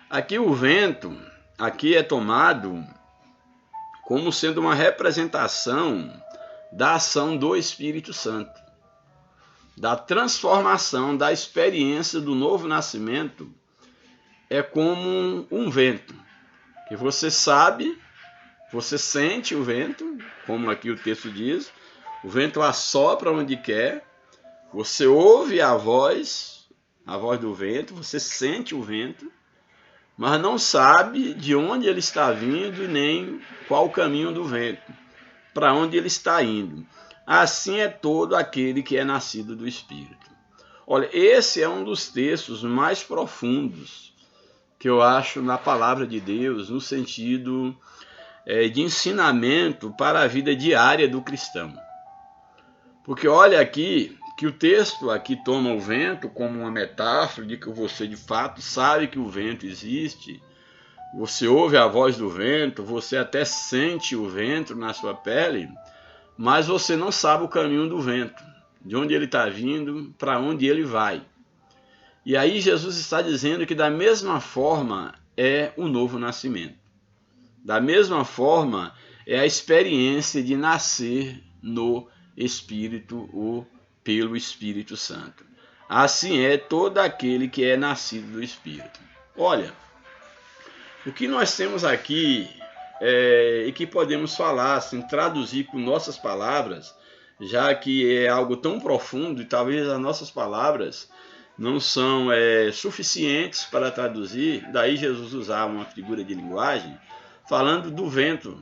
Speaker 1: Aqui o vento, aqui é tomado como sendo uma representação da ação do Espírito Santo, da transformação, da experiência do novo nascimento. É como um vento, que você sabe, você sente o vento, como aqui o texto diz, o vento assopra onde quer, você ouve a voz do vento, você sente o vento, mas não sabe de onde ele está vindo e nem qual o caminho do vento, para onde ele está indo. Assim é todo aquele que é nascido do Espírito. Olha, esse é um dos textos mais profundos que eu acho na palavra de Deus, no sentido de ensinamento para a vida diária do cristão. Porque olha aqui, que o texto aqui toma o vento como uma metáfora de que você de fato sabe que o vento existe, você ouve a voz do vento, você até sente o vento na sua pele, mas você não sabe o caminho do vento, de onde ele está vindo, para onde ele vai. E aí Jesus está dizendo que da mesma forma é o novo nascimento. Da mesma forma é a experiência de nascer no Espírito ou pelo Espírito Santo. Assim é todo aquele que é nascido do Espírito. Olha, o que nós temos aqui e que podemos falar, assim, traduzir com nossas palavras, já que é algo tão profundo e talvez as nossas palavras não são suficientes para traduzir, daí Jesus usava uma figura de linguagem, falando do vento,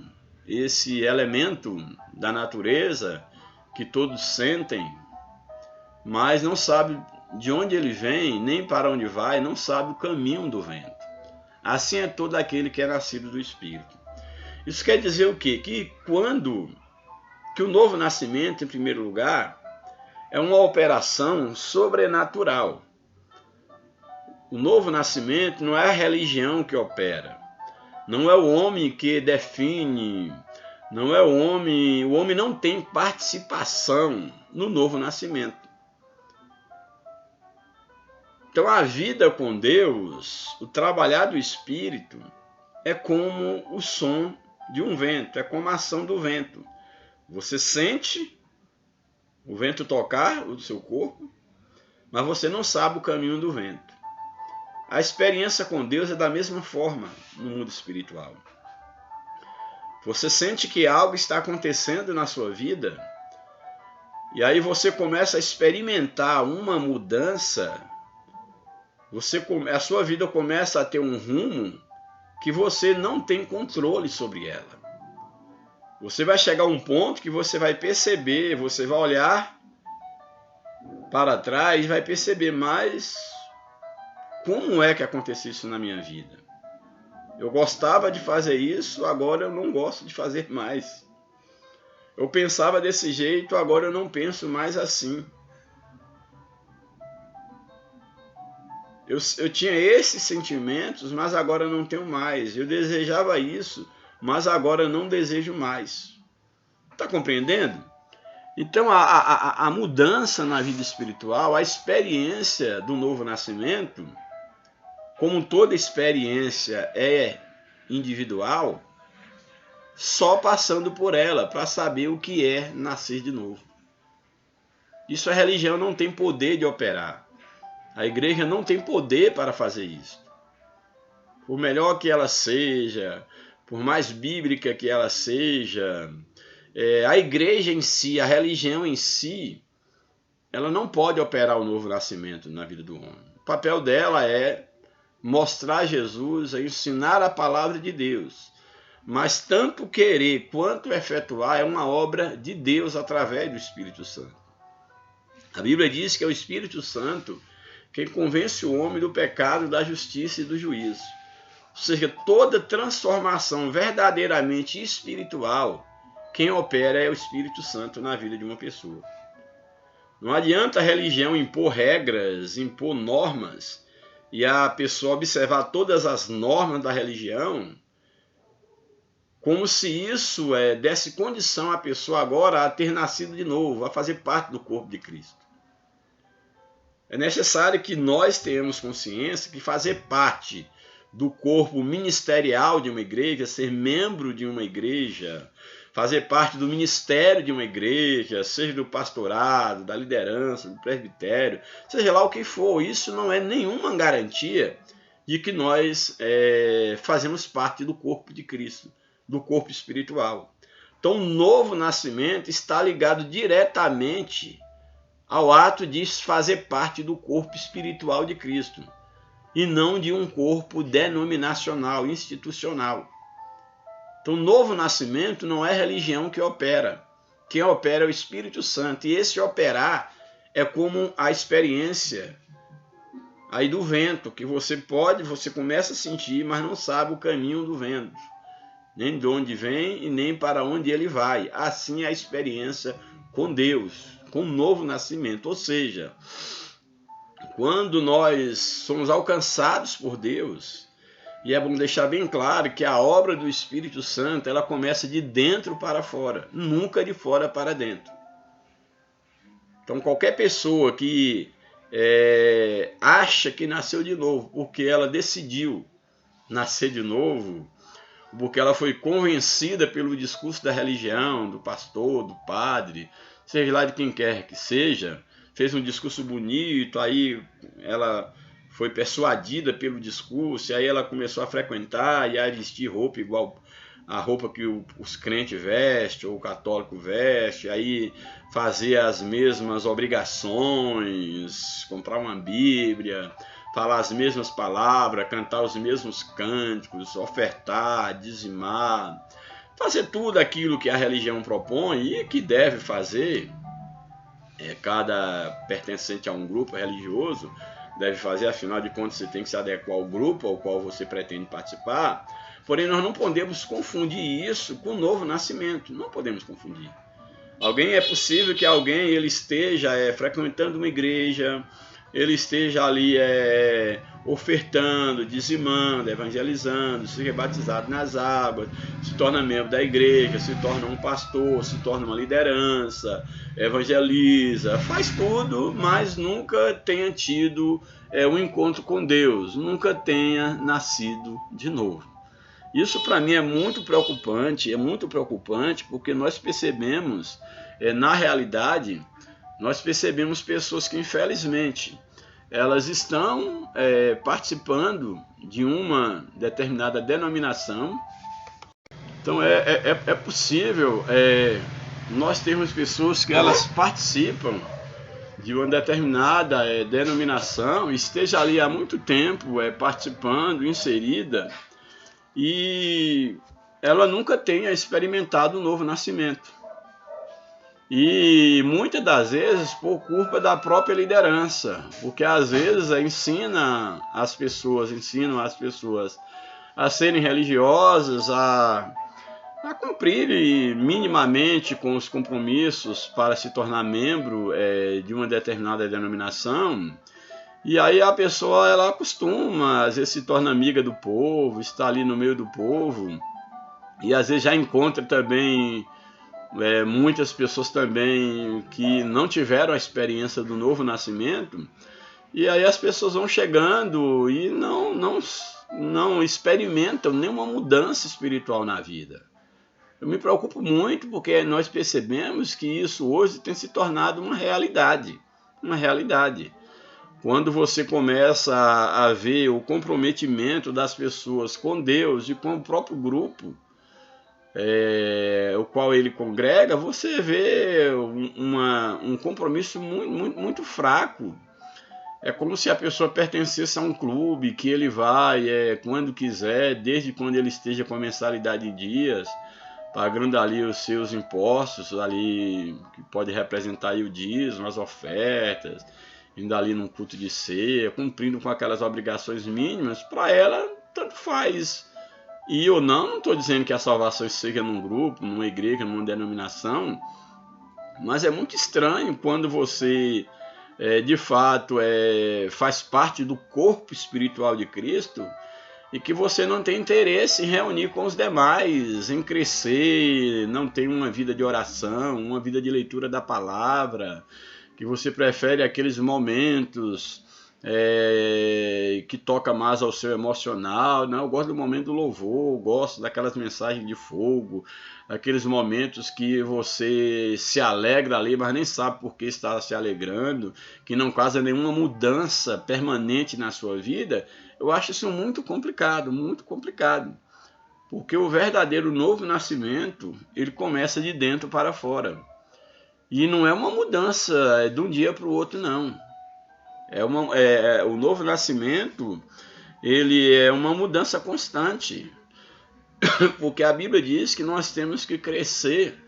Speaker 1: esse elemento da natureza que todos sentem, mas não sabe de onde ele vem, nem para onde vai, não sabe o caminho do vento. Assim é todo aquele que é nascido do Espírito. Isso quer dizer o quê? Que o novo nascimento, em primeiro lugar, é uma operação sobrenatural. O novo nascimento não é a religião que opera, não é o homem que define, não é o homem não tem participação no novo nascimento. Então a vida com Deus, o trabalhar do Espírito, é como o som de um vento, é como a ação do vento. Você sente o vento tocar o seu corpo, mas você não sabe o caminho do vento. A experiência com Deus é da mesma forma no mundo espiritual. Você sente que algo está acontecendo na sua vida, e aí você começa a experimentar uma mudança, a sua vida começa a ter um rumo que você não tem controle sobre ela. Você vai chegar a um ponto que você vai perceber, você vai olhar para trás e vai perceber, mas como é que aconteceu isso na minha vida? Eu gostava de fazer isso, agora eu não gosto de fazer mais. Eu pensava desse jeito, agora eu não penso mais assim. Eu tinha esses sentimentos, mas agora não tenho mais. Eu desejava isso, mas agora não desejo mais. Está compreendendo? Então a mudança na vida espiritual, a experiência do novo nascimento, como toda experiência é individual, só passando por ela para saber o que é nascer de novo. Isso a religião não tem poder de operar. A igreja não tem poder para fazer isso. Por melhor que ela seja, por mais bíblica que ela seja, a igreja em si, a religião em si, ela não pode operar o novo nascimento na vida do homem. O papel dela é mostrar Jesus, é ensinar a palavra de Deus. Mas tanto querer quanto efetuar é uma obra de Deus através do Espírito Santo. A Bíblia diz que é o Espírito Santo quem convence o homem do pecado, da justiça e do juízo. Ou seja, toda transformação verdadeiramente espiritual, quem opera é o Espírito Santo na vida de uma pessoa. Não adianta a religião impor regras, impor normas, e a pessoa observar todas as normas da religião, como se isso desse condição à pessoa agora a ter nascido de novo, a fazer parte do corpo de Cristo. É necessário que nós tenhamos consciência que fazer parte do corpo ministerial de uma igreja, ser membro de uma igreja, fazer parte do ministério de uma igreja, seja do pastorado, da liderança, do presbitério, seja lá o que for, isso não é nenhuma garantia de que nós fazemos parte do corpo de Cristo, do corpo espiritual. Então, o novo nascimento está ligado diretamente ao ato de fazer parte do corpo espiritual de Cristo, e não de um corpo denominacional, institucional. Então, o novo nascimento não é religião que opera. Quem opera é o Espírito Santo. E esse operar é como a experiência aí do vento, que você começa a sentir, mas não sabe o caminho do vento, nem de onde vem e nem para onde ele vai. Assim é a experiência com Deus, com o novo nascimento. Ou seja, quando nós somos alcançados por Deus, e é bom deixar bem claro que a obra do Espírito Santo ela começa de dentro para fora, nunca de fora para dentro. Então qualquer pessoa que acha que nasceu de novo porque ela decidiu nascer de novo, porque ela foi convencida pelo discurso da religião, do pastor, do padre, seja lá de quem quer que seja, fez um discurso bonito, aí ela foi persuadida pelo discurso, e aí ela começou a frequentar e a vestir roupa igual a roupa que os crentes vestem, ou o católico veste, aí fazer as mesmas obrigações, comprar uma Bíblia, falar as mesmas palavras, cantar os mesmos cânticos, ofertar, dizimar, fazer tudo aquilo que a religião propõe e que deve fazer. Cada pertencente a um grupo religioso deve fazer, afinal de contas você tem que se adequar ao grupo ao qual você pretende participar. Porém, nós não podemos confundir isso com o novo nascimento, não podemos confundir. É possível que alguém ele esteja frequentando uma igreja, ele esteja ali ofertando, dizimando, evangelizando, seja batizado nas águas, se torna membro da igreja, se torna um pastor, se torna uma liderança, evangeliza, faz tudo, mas nunca tenha tido um encontro com Deus, nunca tenha nascido de novo. Isso para mim é muito preocupante porque nós percebemos, na realidade, nós percebemos pessoas que infelizmente elas estão participando de uma determinada denominação. Então é possível nós termos pessoas que elas participam de uma determinada denominação, esteja ali há muito tempo participando, inserida, e ela nunca tenha experimentado o novo nascimento. E muitas das vezes por culpa da própria liderança, porque às vezes ensinam as pessoas a serem religiosas, a cumprir minimamente com os compromissos para se tornar membro de uma determinada denominação. E aí a pessoa ela acostuma, às vezes se torna amiga do povo, está ali no meio do povo, e às vezes já encontra também muitas pessoas também que não tiveram a experiência do novo nascimento, e aí as pessoas vão chegando e não experimentam nenhuma mudança espiritual na vida. Eu me preocupo muito porque nós percebemos que isso hoje tem se tornado uma realidade. quando você começa a ver o comprometimento das pessoas com Deus e com o próprio grupo, o qual ele congrega, você vê um compromisso muito fraco. É como se a pessoa pertencesse a um clube que ele vai quando quiser, desde quando ele esteja com a mensalidade em dias, pagando ali os seus impostos, ali que pode representar aí o dízimo, as ofertas, indo ali num culto de ceia, cumprindo com aquelas obrigações mínimas. Para ela, tanto faz ir ou não. Não estou dizendo que a salvação seja num grupo, numa igreja, numa denominação, mas é muito estranho quando você de fato faz parte do corpo espiritual de Cristo e que você não tem interesse em reunir com os demais, em crescer, não tem uma vida de oração, uma vida de leitura da palavra, que você prefere aqueles momentos que toca mais ao seu emocional. Não, eu gosto do momento do louvor, eu gosto daquelas mensagens de fogo, aqueles momentos que você se alegra ali, mas nem sabe por que está se alegrando, que não causa nenhuma mudança permanente na sua vida. Eu acho isso muito complicado, porque o verdadeiro novo nascimento, ele começa de dentro para fora. E não é uma mudança de um dia para o outro, não. O novo nascimento, ele é uma mudança constante. Porque a Bíblia diz que nós temos que crescer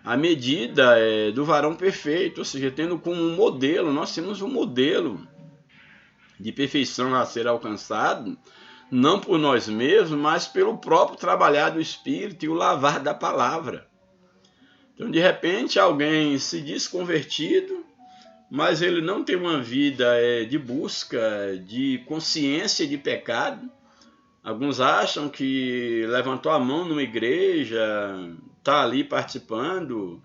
Speaker 1: à medida do varão perfeito, ou seja, tendo como um modelo, nós temos um modelo de perfeição a ser alcançado, não por nós mesmos, mas pelo próprio trabalhar do Espírito e o lavar da palavra. Então, de repente, alguém se diz convertido, mas ele não tem uma vida de busca, de consciência de pecado. Alguns acham que levantou a mão numa igreja, está ali participando,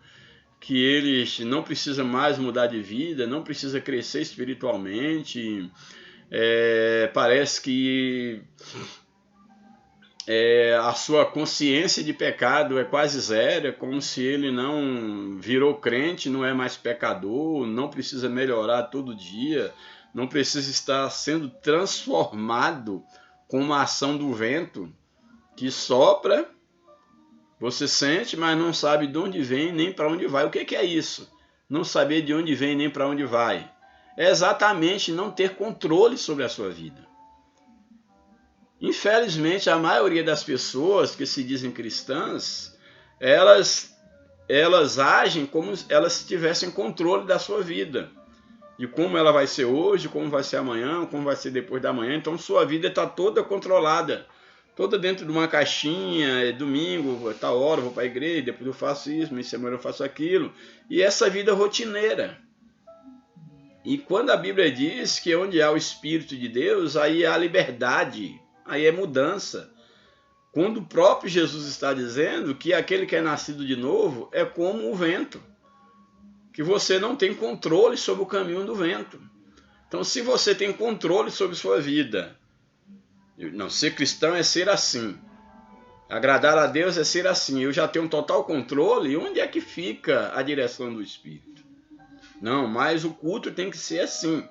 Speaker 1: que eles não precisam mais mudar de vida, não precisa crescer espiritualmente. Parece que a sua consciência de pecado é quase zero, é como se ele não virou crente, não é mais pecador, não precisa melhorar todo dia, não precisa estar sendo transformado com uma ação do vento que sopra, você sente, mas não sabe de onde vem nem para onde vai. O que é isso? Não saber de onde vem nem para onde vai. É exatamente não ter controle sobre a sua vida. Infelizmente, a maioria das pessoas que se dizem cristãs, elas agem como se elas tivessem controle da sua vida. De como ela vai ser hoje, como vai ser amanhã, como vai ser depois da manhã. Então, sua vida está toda controlada, toda dentro de uma caixinha. Domingo, tal hora eu vou para a igreja, depois eu faço isso, meia semana eu faço aquilo. E essa vida rotineira. E quando a Bíblia diz que onde há o Espírito de Deus, aí há liberdade, aí é mudança. Quando o próprio Jesus está dizendo que aquele que é nascido de novo é como o vento, que você não tem controle sobre o caminho do vento. Então, se você tem controle sobre sua vida, não, ser cristão é ser assim, agradar a Deus é ser assim, eu já tenho um total controle, onde é que fica a direção do Espírito? Não, mas o culto tem que ser assim.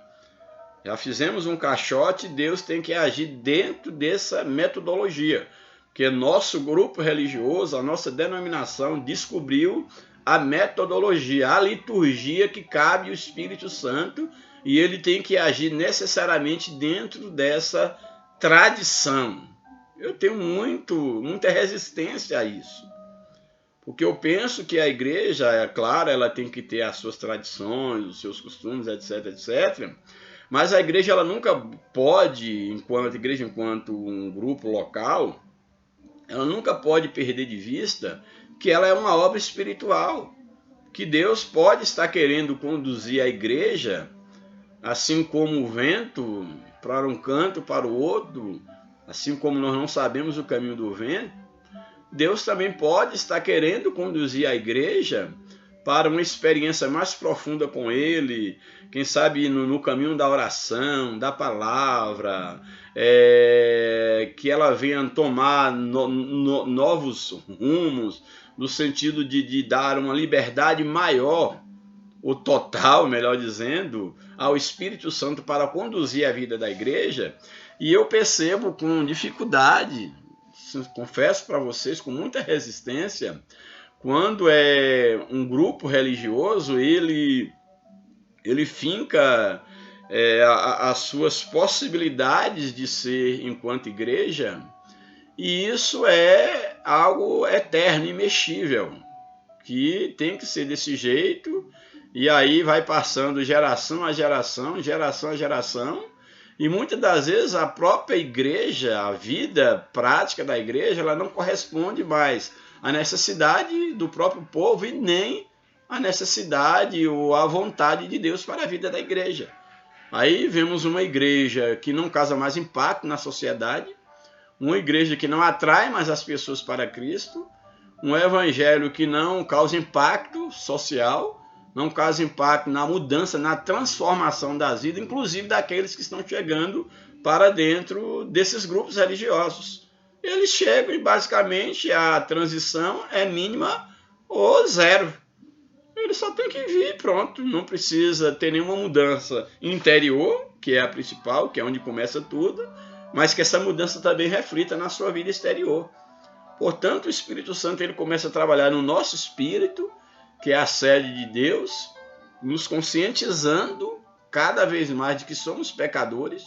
Speaker 1: Já fizemos um caixote, Deus tem que agir dentro dessa metodologia, porque nosso grupo religioso, a nossa denominação descobriu a metodologia, a liturgia que cabe ao Espírito Santo, e ele tem que agir necessariamente dentro dessa tradição. Eu tenho muita resistência a isso, porque eu penso que a igreja, é claro, ela tem que ter as suas tradições, os seus costumes, etc, etc, mas a igreja ela nunca pode, enquanto um grupo local, ela nunca pode perder de vista que ela é uma obra espiritual, que Deus pode estar querendo conduzir a igreja, assim como o vento, para um canto, para o outro, assim como nós não sabemos o caminho do vento, Deus também pode estar querendo conduzir a igreja para uma experiência mais profunda com Ele, quem sabe no caminho da oração, da palavra, que ela venha tomar novos rumos, no sentido de dar uma liberdade maior o total, melhor dizendo, ao Espírito Santo para conduzir a vida da igreja, e eu percebo com dificuldade, confesso para vocês, com muita resistência, quando é um grupo religioso, ele finca as suas possibilidades de ser enquanto igreja, e isso é algo eterno, imexível, que tem que ser desse jeito, e aí vai passando geração a geração, geração a geração, e muitas das vezes a própria igreja, a vida prática da igreja, ela não corresponde mais à necessidade do próprio povo e nem à necessidade ou à vontade de Deus para a vida da igreja. Aí vemos uma igreja que não causa mais impacto na sociedade, uma igreja que não atrai mais as pessoas para Cristo, um evangelho que não causa impacto social, não causa impacto na mudança, na transformação das vidas, inclusive daqueles que estão chegando para dentro desses grupos religiosos. Eles chegam e basicamente a transição é mínima ou zero. Ele só tem que vir, pronto, não precisa ter nenhuma mudança interior, que é a principal, que é onde começa tudo, mas que essa mudança também reflita na sua vida exterior. Portanto, o Espírito Santo ele começa a trabalhar no nosso espírito, que é a sede de Deus, nos conscientizando cada vez mais de que somos pecadores.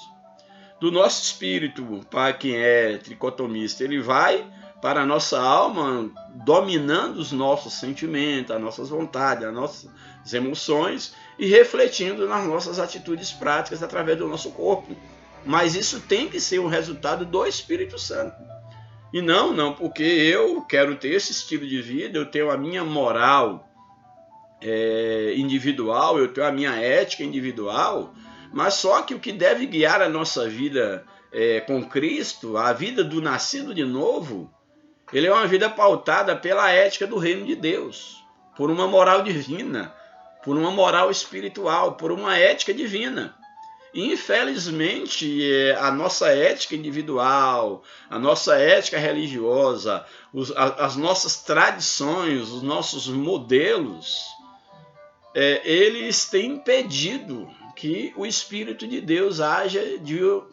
Speaker 1: Do nosso espírito, para quem é tricotomista, ele vai para a nossa alma, dominando os nossos sentimentos, as nossas vontades, as nossas emoções e refletindo nas nossas atitudes práticas através do nosso corpo. Mas isso tem que ser um resultado do Espírito Santo. E não porque eu quero ter esse estilo de vida, eu tenho a minha moral individual, eu tenho a minha ética individual, mas só que o que deve guiar a nossa vida com Cristo, a vida do nascido de novo, ele é uma vida pautada pela ética do reino de Deus, por uma moral divina, por uma moral espiritual, por uma ética divina. E, infelizmente, a nossa ética individual, a nossa ética religiosa, as nossas tradições, os nossos modelos, eles têm impedido que o Espírito de Deus haja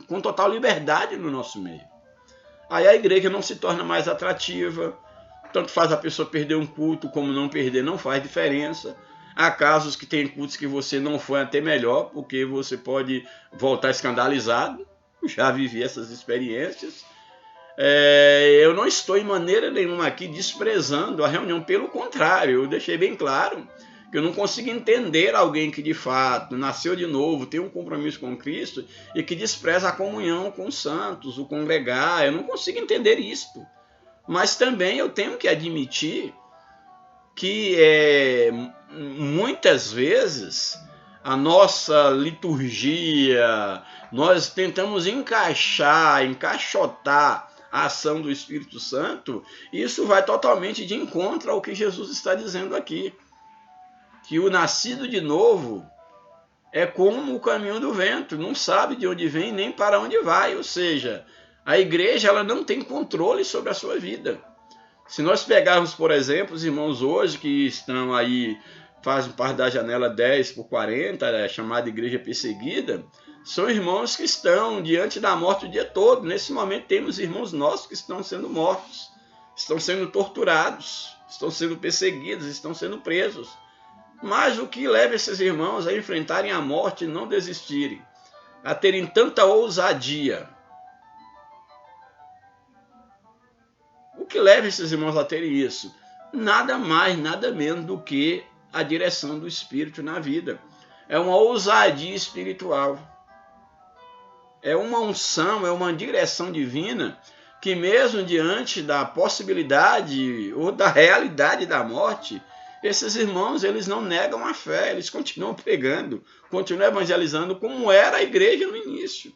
Speaker 1: com total liberdade no nosso meio. Aí a igreja não se torna mais atrativa, tanto faz a pessoa perder um culto como não perder, não faz diferença. Há casos que tem cultos que você não foi até melhor, porque você pode voltar escandalizado. Já vivi essas experiências. Eu não estou em maneira nenhuma aqui desprezando a reunião, pelo contrário, eu deixei bem claro que eu não consigo entender alguém que de fato nasceu de novo, tem um compromisso com Cristo e que despreza a comunhão com os santos, o congregar. Eu não consigo entender isto. Mas também eu tenho que admitir que muitas vezes a nossa liturgia, nós tentamos encaixotar a ação do Espírito Santo, e isso vai totalmente de encontro ao que Jesus está dizendo aqui. Que o nascido de novo é como o caminho do vento, não sabe de onde vem nem para onde vai, ou seja, a igreja ela não tem controle sobre a sua vida. Se nós pegarmos, por exemplo, os irmãos hoje que estão aí, fazem parte da janela 10/40, chamada igreja perseguida, são irmãos que estão diante da morte o dia todo. Nesse momento temos irmãos nossos que estão sendo mortos, estão sendo torturados, estão sendo perseguidos, estão sendo presos. Mas o que leva esses irmãos a enfrentarem a morte e não desistirem, a terem tanta ousadia? O que leva esses irmãos a terem isso? Nada mais, nada menos do que a direção do Espírito na vida. É uma ousadia espiritual. É uma unção, é uma direção divina que mesmo diante da possibilidade ou da realidade da morte, esses irmãos, eles não negam a fé, eles continuam pregando, continuam evangelizando como era a igreja no início.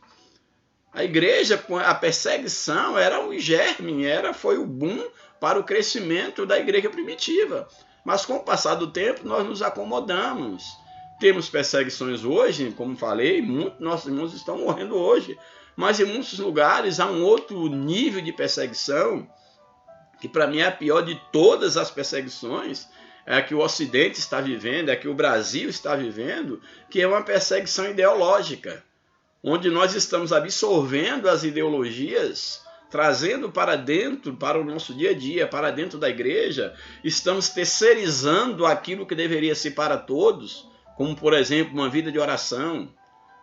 Speaker 1: A igreja, a perseguição era o germe, foi o boom para o crescimento da igreja primitiva. Mas com o passar do tempo, nós nos acomodamos. Temos perseguições hoje, como falei, muitos nossos irmãos estão morrendo hoje. Mas em muitos lugares há um outro nível de perseguição, que para mim é a pior de todas as perseguições, é a que o Ocidente está vivendo, é a que o Brasil está vivendo, que é uma perseguição ideológica, onde nós estamos absorvendo as ideologias, trazendo para dentro, para o nosso dia a dia, para dentro da igreja, estamos terceirizando aquilo que deveria ser para todos, como, por exemplo, uma vida de oração.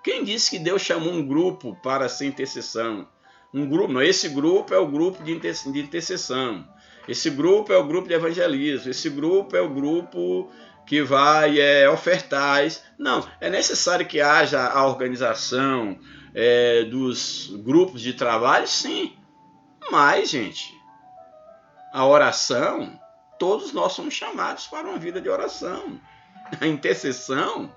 Speaker 1: Quem disse que Deus chamou um grupo para ser intercessão? Um grupo, não, esse grupo é o grupo de intercessão. Esse grupo é o grupo de evangelismo. Esse grupo é o grupo que vai ofertar. Não, é necessário que haja a organização dos grupos de trabalho, sim. Mas, gente, a oração, todos nós somos chamados para uma vida de oração. A intercessão,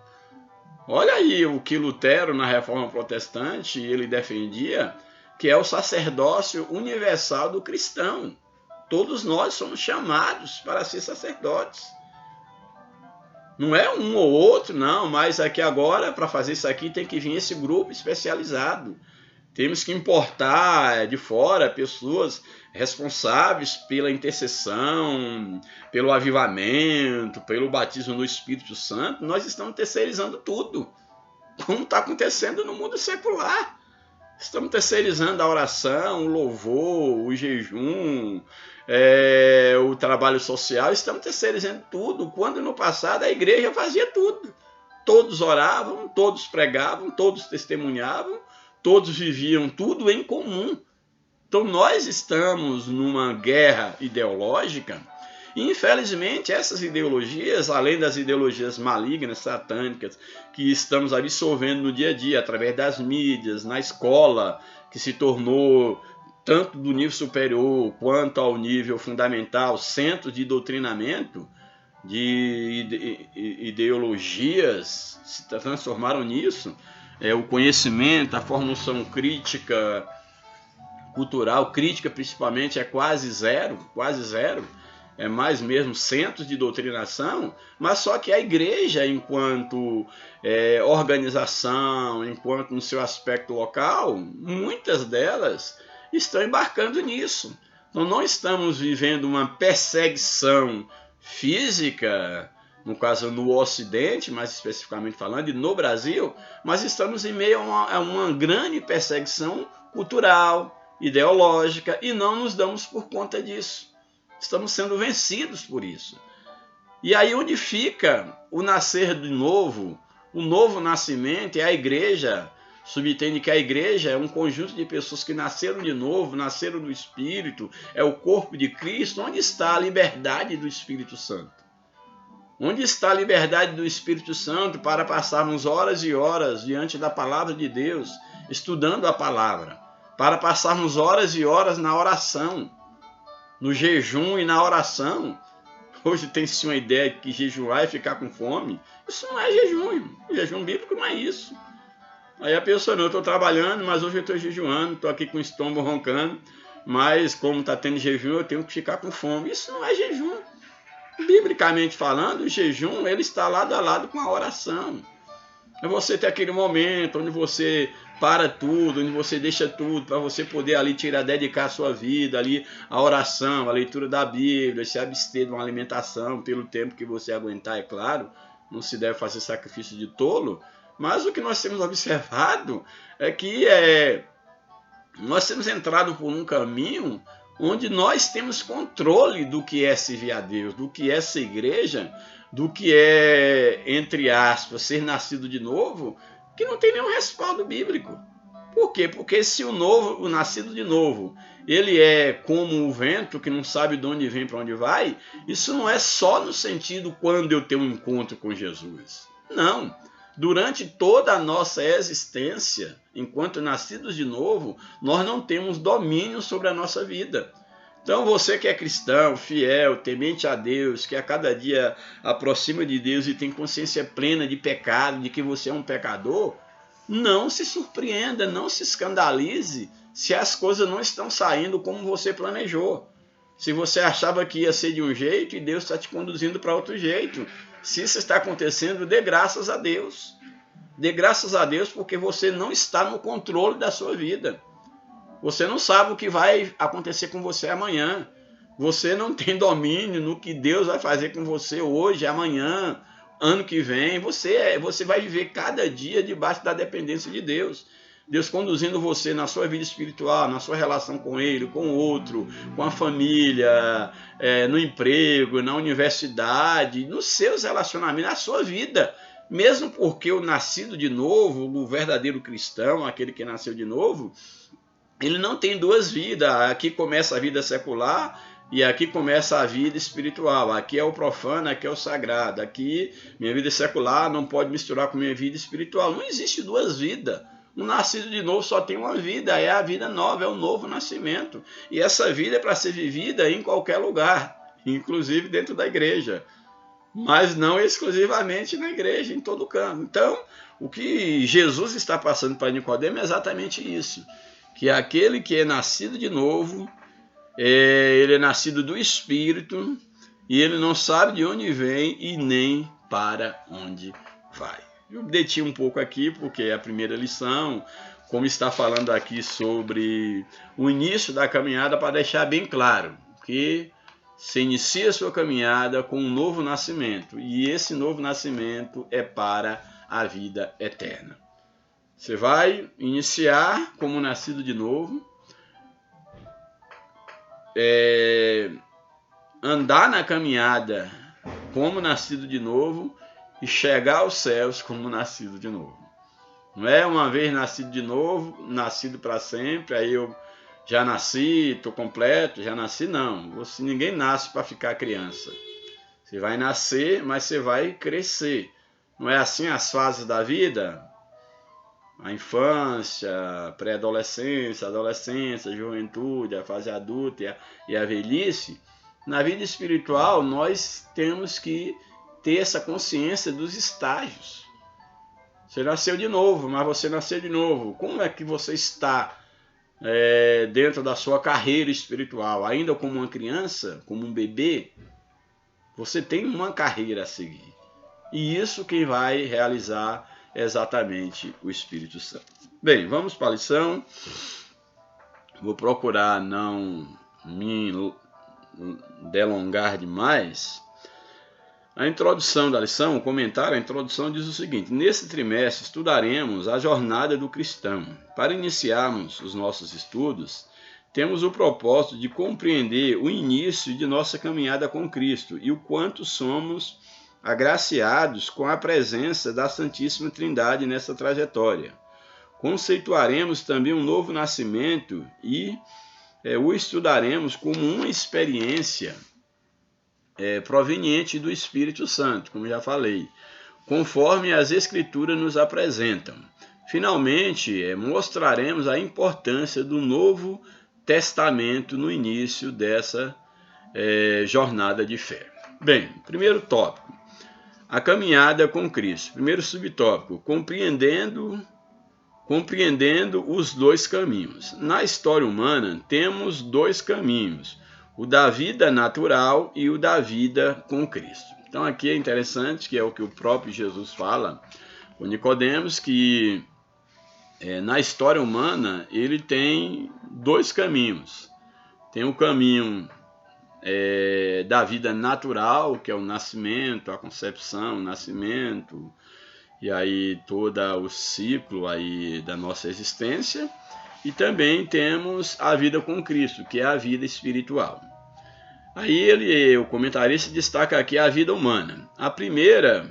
Speaker 1: olha aí o que Lutero, na Reforma Protestante, ele defendia, que é o sacerdócio universal do cristão. Todos nós somos chamados para ser sacerdotes. Não é um ou outro, não, mas aqui agora, para fazer isso aqui, tem que vir esse grupo especializado. Temos que importar de fora pessoas responsáveis pela intercessão, pelo avivamento, pelo batismo no Espírito Santo. Nós estamos terceirizando tudo, como está acontecendo no mundo secular. Estamos terceirizando a oração, o louvor, o jejum, o trabalho social. Estamos terceirizando tudo, quando no passado a igreja fazia tudo. Todos oravam, todos pregavam, todos testemunhavam, todos viviam tudo em comum. Então nós estamos numa guerra ideológica e, infelizmente, essas ideologias, além das ideologias malignas, satânicas, que estamos absorvendo no dia a dia, através das mídias, na escola, que se tornou, tanto do nível superior quanto ao nível fundamental, centro de doutrinamento, de ideologias, se transformaram nisso. O conhecimento, a formação crítica, cultural, crítica principalmente, é quase zero, é mais mesmo centros de doutrinação, mas só que a igreja, enquanto organização, enquanto no seu aspecto local, muitas delas estão embarcando nisso. Então não estamos vivendo uma perseguição física, no caso no Ocidente, mais especificamente falando, e no Brasil, mas estamos em meio a uma grande perseguição cultural, ideológica, e não nos damos por conta disso. Estamos sendo vencidos por isso. E aí onde fica o nascer de novo, o novo nascimento, é a igreja. Subentende que a igreja é um conjunto de pessoas que nasceram de novo, nasceram do Espírito, é o corpo de Cristo. Onde está a liberdade do Espírito Santo? Onde está a liberdade do Espírito Santo para passarmos horas e horas diante da palavra de Deus, estudando a palavra, para passarmos horas e horas na oração, no jejum e na oração? Hoje tem-se uma ideia de que jejuar é ficar com fome. Isso não é jejum, irmão. O jejum bíblico não é isso. Aí a pessoa, não, eu estou trabalhando, mas hoje eu estou jejuando, estou aqui com o estômago roncando, mas como está tendo jejum, eu tenho que ficar com fome. Isso não é jejum. Biblicamente falando, o jejum ele está lado a lado com a oração. É você ter aquele momento onde você para tudo, onde você deixa tudo, para você poder ali dedicar a sua vida ali à oração, à leitura da Bíblia, se abster de uma alimentação pelo tempo que você aguentar, é claro. Não se deve fazer sacrifício de tolo, mas o que nós temos observado é que nós temos entrado por um caminho onde nós temos controle do que é servir a Deus, do que é ser igreja, do que é, entre aspas, ser nascido de novo, que não tem nenhum respaldo bíblico. Por quê? Porque se o nascido de novo, ele é como o vento, que não sabe de onde vem para onde vai, isso não é só no sentido quando eu tenho um encontro com Jesus. Não. Durante toda a nossa existência, enquanto nascidos de novo, nós não temos domínio sobre a nossa vida. Então você que é cristão, fiel, temente a Deus, que a cada dia aproxima de Deus e tem consciência plena de pecado, de que você é um pecador, não se surpreenda, não se escandalize se as coisas não estão saindo como você planejou. Se você achava que ia ser de um jeito e Deus está te conduzindo para outro jeito. Se isso está acontecendo, dê graças a Deus. Dê graças a Deus porque você não está no controle da sua vida. Você não sabe o que vai acontecer com você amanhã. Você não tem domínio no que Deus vai fazer com você hoje, amanhã, ano que vem. Você vai viver cada dia debaixo da dependência de Deus. Deus conduzindo você na sua vida espiritual, na sua relação com Ele, com o outro, com a família, no emprego, na universidade, nos seus relacionamentos, na sua vida. Mesmo porque o nascido de novo, o verdadeiro cristão, aquele que nasceu de novo, ele não tem duas vidas. Aqui começa a vida secular e aqui começa a vida espiritual. Aqui é o profano, aqui é o sagrado. Aqui minha vida secular não pode misturar com minha vida espiritual. Não existe duas vidas. Um nascido de novo só tem uma vida, é a vida nova, é o novo nascimento. E essa vida é para ser vivida em qualquer lugar, inclusive dentro da igreja. Mas não exclusivamente na igreja, em todo canto. Então, o que Jesus está passando para Nicodemo é exatamente isso. Que aquele que é nascido de novo, ele é nascido do Espírito, e ele não sabe de onde vem e nem para onde vai. Eu detive um pouco aqui, porque é a primeira lição, como está falando aqui sobre o início da caminhada, para deixar bem claro que você inicia a sua caminhada com um novo nascimento, e esse novo nascimento é para a vida eterna. Você vai iniciar como nascido de novo, andar na caminhada como nascido de novo e chegar aos céus como nascido de novo. Não é uma vez nascido de novo, nascido para sempre, aí eu já nasci, estou completo, já nasci, não. Ninguém nasce para ficar criança. Você vai nascer, mas você vai crescer. Não é assim as fases da vida? A infância, a pré-adolescência, a adolescência, a juventude, a fase adulta e a velhice. Na vida espiritual, nós temos que ter essa consciência dos estágios. Você nasceu de novo, mas você nasceu de novo. Como é que você está dentro da sua carreira espiritual? Ainda como uma criança, como um bebê, você tem uma carreira a seguir. E isso quem vai realizar é exatamente o Espírito Santo. Bem, vamos para a lição. Vou procurar não me delongar demais. A introdução da lição, o comentário, a introdução diz o seguinte: nesse trimestre estudaremos a jornada do cristão. Para iniciarmos os nossos estudos, temos o propósito de compreender o início de nossa caminhada com Cristo e o quanto somos agraciados com a presença da Santíssima Trindade nessa trajetória. Conceituaremos também um novo nascimento e o estudaremos como uma experiência proveniente do Espírito Santo, como já falei, conforme as Escrituras nos apresentam. Finalmente, mostraremos a importância do Novo Testamento no início dessa jornada de fé. Bem, primeiro tópico, a caminhada com Cristo. Primeiro subtópico, compreendendo os dois caminhos. Na história humana, temos dois caminhos, o da vida natural e o da vida com Cristo. Então aqui é interessante, que é o que o próprio Jesus fala com Nicodemos, que na história humana ele tem dois caminhos. Tem o caminho da vida natural, que é o nascimento, a concepção, o nascimento, e aí todo o ciclo aí da nossa existência. E também temos a vida com Cristo, que é a vida espiritual. Aí o comentarista destaca aqui a vida humana. A primeira,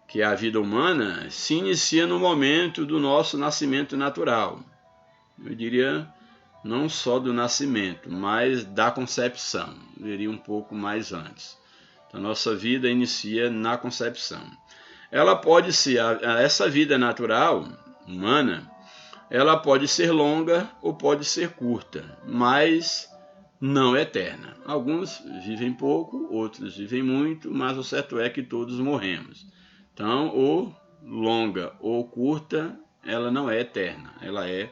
Speaker 1: que é a vida humana, se inicia no momento do nosso nascimento natural. Eu diria não só do nascimento, mas da concepção. Eu diria um pouco mais antes. Então, a nossa vida inicia na concepção. Ela pode ser, essa vida natural, humana, ela pode ser longa ou pode ser curta, mas não eterna. Alguns vivem pouco, outros vivem muito, mas o certo é que todos morremos. Então, ou longa ou curta, ela não é eterna, ela é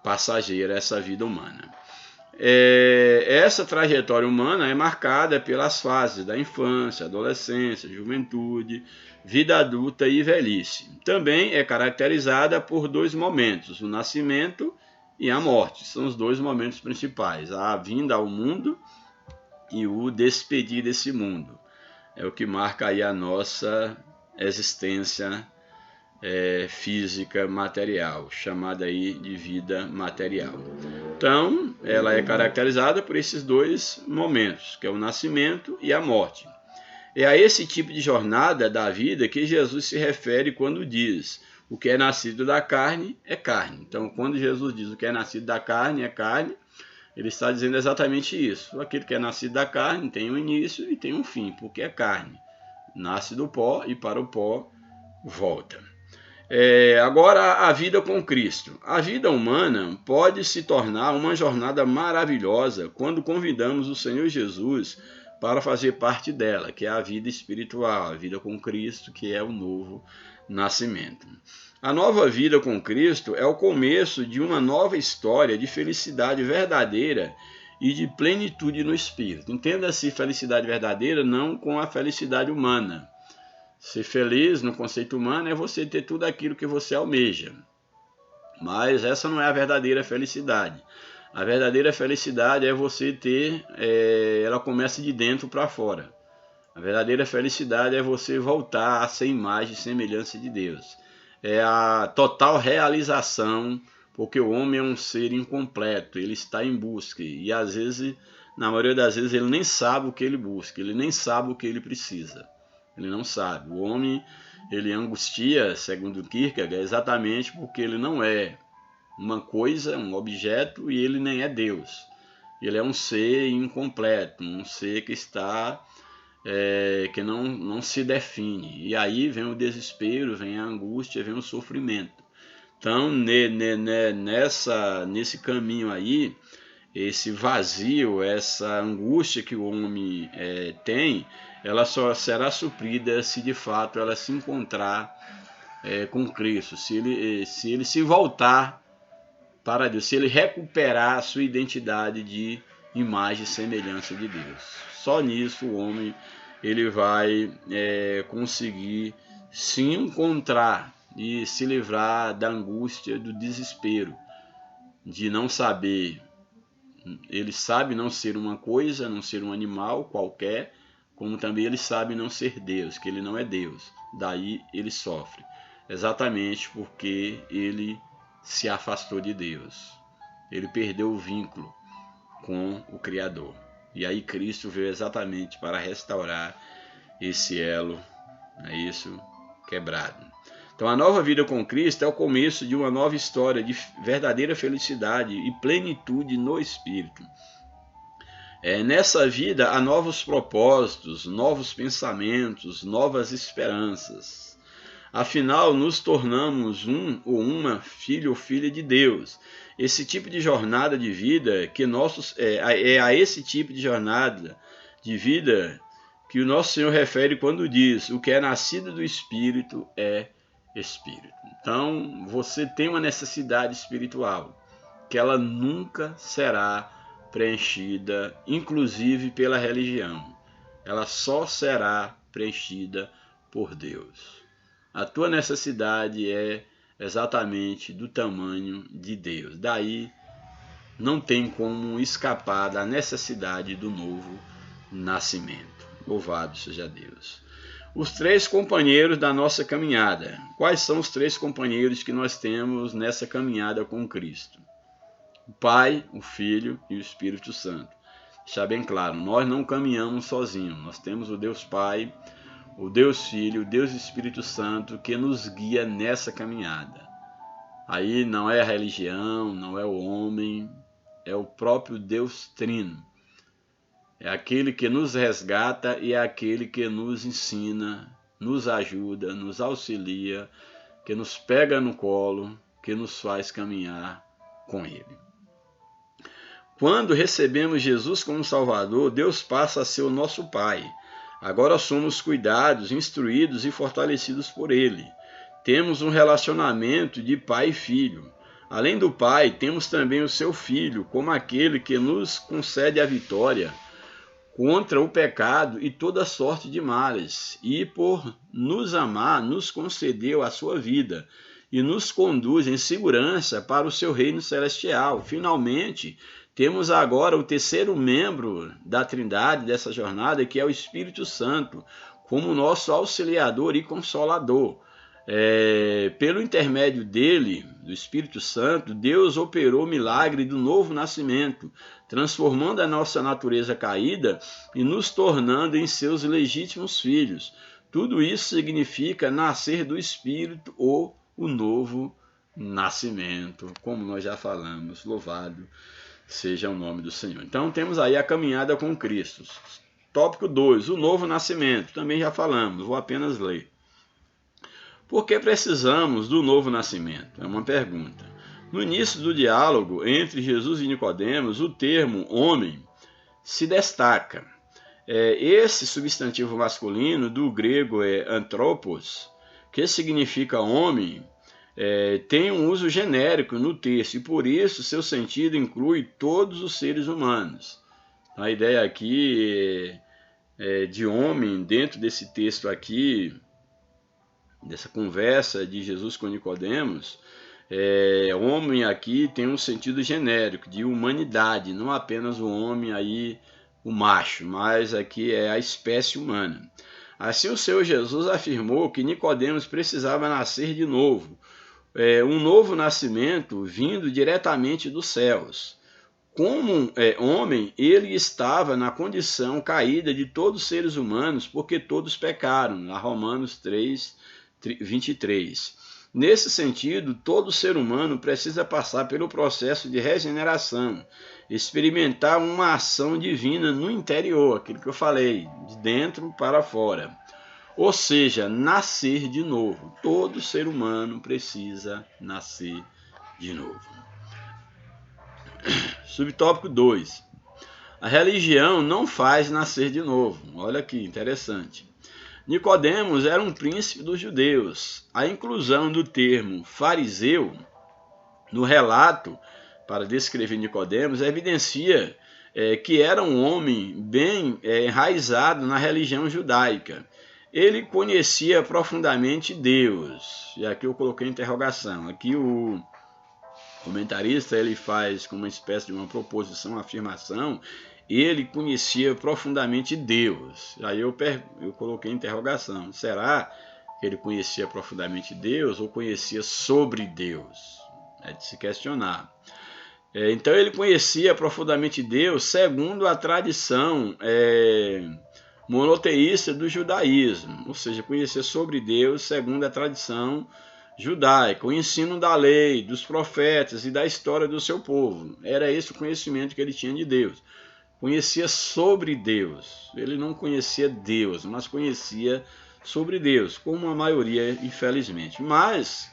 Speaker 1: passageira, essa vida humana. Essa trajetória humana é marcada pelas fases da infância, adolescência, juventude, vida adulta e velhice. Também é caracterizada por dois momentos, o nascimento e a morte. São os dois momentos principais, a vinda ao mundo e o despedir desse mundo. É o que marca aí a nossa existência física material, chamada aí de vida material. Então, ela é caracterizada por esses dois momentos, que é o nascimento e a morte. É a esse tipo de jornada da vida que Jesus se refere quando diz: o que é nascido da carne é carne. Então, quando Jesus diz o que é nascido da carne é carne, ele está dizendo exatamente isso. Aquilo que é nascido da carne tem um início e tem um fim, porque é carne. Nasce do pó e para o pó volta. Agora, a vida com Cristo. A vida humana pode se tornar uma jornada maravilhosa quando convidamos o Senhor Jesus para fazer parte dela, que é a vida espiritual, a vida com Cristo, que é o novo nascimento. A nova vida com Cristo é o começo de uma nova história de felicidade verdadeira e de plenitude no Espírito. Entenda-se felicidade verdadeira não com a felicidade humana. Ser feliz no conceito humano é você ter tudo aquilo que você almeja. Mas essa não é a verdadeira felicidade. A verdadeira felicidade é você ter, ela começa de dentro para fora. A verdadeira felicidade é você voltar a ser imagem e semelhança de Deus. É a total realização, porque o homem é um ser incompleto, ele está em busca. E às vezes, na maioria das vezes, ele nem sabe o que ele busca, ele nem sabe o que ele precisa. Ele não sabe. O homem, ele angustia, segundo Kierkegaard, exatamente porque ele não é uma coisa, um objeto, e ele nem é Deus. Ele é um ser incompleto, um ser que está, que não se define. E aí vem o desespero, vem a angústia, vem o sofrimento. Então, nesse caminho aí, esse vazio, essa angústia que o homem tem, ela só será suprida se de fato ela se encontrar com Cristo, se ele se voltar para Deus, se ele recuperar a sua identidade de imagem e semelhança de Deus. Só nisso o homem ele vai conseguir se encontrar e se livrar da angústia, do desespero, de não saber. Ele sabe não ser uma coisa, não ser um animal qualquer, como também ele sabe não ser Deus, que ele não é Deus. Daí ele sofre, exatamente porque ele se afastou de Deus. Ele perdeu o vínculo com o Criador. E aí Cristo veio exatamente para restaurar esse elo, quebrado. Então a nova vida com Cristo é o começo de uma nova história de verdadeira felicidade e plenitude no Espírito. Nessa vida há novos propósitos, novos pensamentos, novas esperanças. Afinal, nos tornamos um ou uma filho ou filha de Deus. Esse tipo de jornada de vida que a esse tipo de jornada de vida que o nosso Senhor refere quando diz: o que é nascido do Espírito é Espírito. Então, você tem uma necessidade espiritual que ela nunca será preenchida, inclusive pela religião. Ela só será preenchida por Deus. A tua necessidade é exatamente do tamanho de Deus. Daí não tem como escapar da necessidade do novo nascimento. Louvado seja Deus. Os 3 companheiros da nossa caminhada. Quais são os 3 companheiros que nós temos nessa caminhada com Cristo? O Pai, o Filho e o Espírito Santo. Deixar bem claro, nós não caminhamos sozinhos. Nós temos o Deus Pai, o Deus Filho, o Deus Espírito Santo que nos guia nessa caminhada. Aí não é a religião, não é o homem, é o próprio Deus Trino. É aquele que nos resgata e é aquele que nos ensina, nos ajuda, nos auxilia, que nos pega no colo, que nos faz caminhar com Ele. Quando recebemos Jesus como Salvador, Deus passa a ser o nosso Pai. Agora somos cuidados, instruídos e fortalecidos por Ele. Temos um relacionamento de pai e filho. Além do Pai, temos também o seu Filho, como aquele que nos concede a vitória contra o pecado e toda sorte de males, e por nos amar, nos concedeu a sua vida e nos conduz em segurança para o seu reino celestial. Finalmente, temos agora o terceiro membro da Trindade dessa jornada, que é o Espírito Santo, como nosso auxiliador e consolador. Pelo intermédio dele, do Espírito Santo, Deus operou o milagre do novo nascimento, transformando a nossa natureza caída e nos tornando em seus legítimos filhos. Tudo isso significa nascer do Espírito ou o novo nascimento, como nós já falamos. Louvado seja o nome do Senhor. Então temos aí a caminhada com Cristo. Tópico 2, o novo nascimento. Também já falamos, vou apenas ler. Por que precisamos do novo nascimento? É uma pergunta. No início do diálogo entre Jesus e Nicodemos, o termo homem se destaca. Esse substantivo masculino do grego é anthropos, que significa homem, tem um uso genérico no texto e por isso seu sentido inclui todos os seres humanos. A ideia aqui de homem dentro desse texto aqui, dessa conversa de Jesus com Nicodemos, homem aqui tem um sentido genérico de humanidade, não apenas o homem aí, o macho, mas aqui é a espécie humana. Assim o Senhor Jesus afirmou que Nicodemos precisava nascer de novo, um novo nascimento vindo diretamente dos céus. Como homem, ele estava na condição caída de todos os seres humanos, porque todos pecaram, lá Romanos 3:23. Nesse sentido, todo ser humano precisa passar pelo processo de regeneração, experimentar uma ação divina no interior, aquilo que eu falei, de dentro para fora. Ou seja, nascer de novo. Todo ser humano precisa nascer de novo. Subtópico 2. A religião não faz nascer de novo. Olha que interessante. Nicodemos era um príncipe dos judeus. A inclusão do termo fariseu no relato para descrever Nicodemos evidencia que era um homem bem enraizado na religião judaica. Ele conhecia profundamente Deus. E aqui eu coloquei interrogação. Aqui o comentarista ele faz como uma espécie de uma proposição, uma afirmação. Ele conhecia profundamente Deus. Aí eu coloquei interrogação. Será que ele conhecia profundamente Deus ou conhecia sobre Deus? É de se questionar. Então ele conhecia profundamente Deus segundo a tradição monoteísta do judaísmo, ou seja, conhecer sobre Deus segundo a tradição judaica, o ensino da lei, dos profetas e da história do seu povo. Era esse o conhecimento que ele tinha de Deus. Conhecia sobre Deus. Ele não conhecia Deus, mas conhecia sobre Deus, como a maioria, infelizmente. Mas,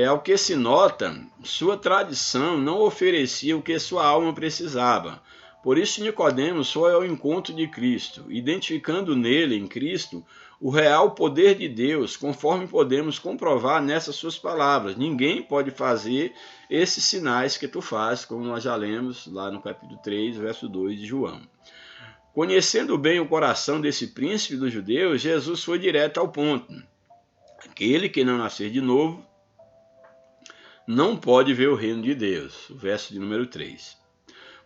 Speaker 1: ao que se nota, sua tradição não oferecia o que sua alma precisava. Por isso Nicodemos foi ao encontro de Cristo, identificando nele, em Cristo, o real poder de Deus, conforme podemos comprovar nessas suas palavras. Ninguém pode fazer esses sinais que tu fazes, como nós já lemos lá no capítulo 3, verso 2 de João. Conhecendo bem o coração desse príncipe dos judeus, Jesus foi direto ao ponto. Aquele que não nascer de novo não pode ver o reino de Deus. O verso de número 3.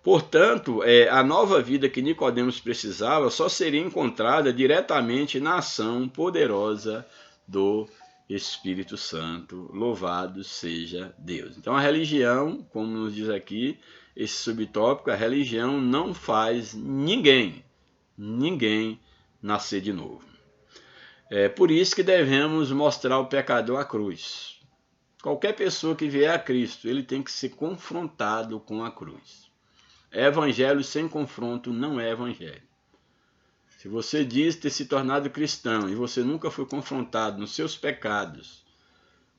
Speaker 1: Portanto, a nova vida que Nicodemos precisava só seria encontrada diretamente na ação poderosa do Espírito Santo. Louvado seja Deus. Então a religião, como nos diz aqui, esse subtópico, a religião não faz ninguém nascer de novo. É por isso que devemos mostrar o pecador à cruz. Qualquer pessoa que vier a Cristo, ele tem que ser confrontado com a cruz. Evangelho sem confronto não é evangelho. Se você diz ter se tornado cristão e você nunca foi confrontado nos seus pecados,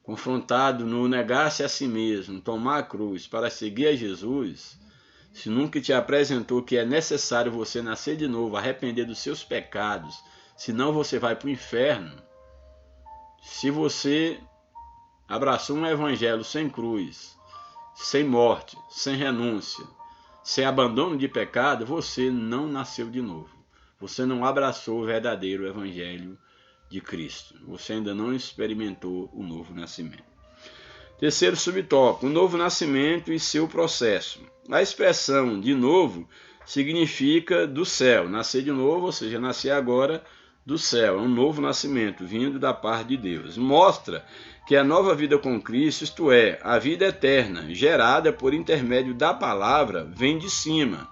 Speaker 1: confrontado no negar-se a si mesmo, tomar a cruz para seguir a Jesus, se nunca te apresentou que é necessário você nascer de novo, arrepender dos seus pecados, senão você vai para o inferno, se você abraçou um evangelho sem cruz, sem morte, sem renúncia, sem abandono de pecado, você não nasceu de novo. Você não abraçou o verdadeiro evangelho de Cristo. Você ainda não experimentou o novo nascimento. Terceiro subtópico, o novo nascimento e seu processo. A expressão de novo significa do céu, nascer de novo, ou seja, nascer agora do céu, é um novo nascimento vindo da parte de Deus. Mostra que a nova vida com Cristo, isto é, a vida eterna, gerada por intermédio da palavra, vem de cima.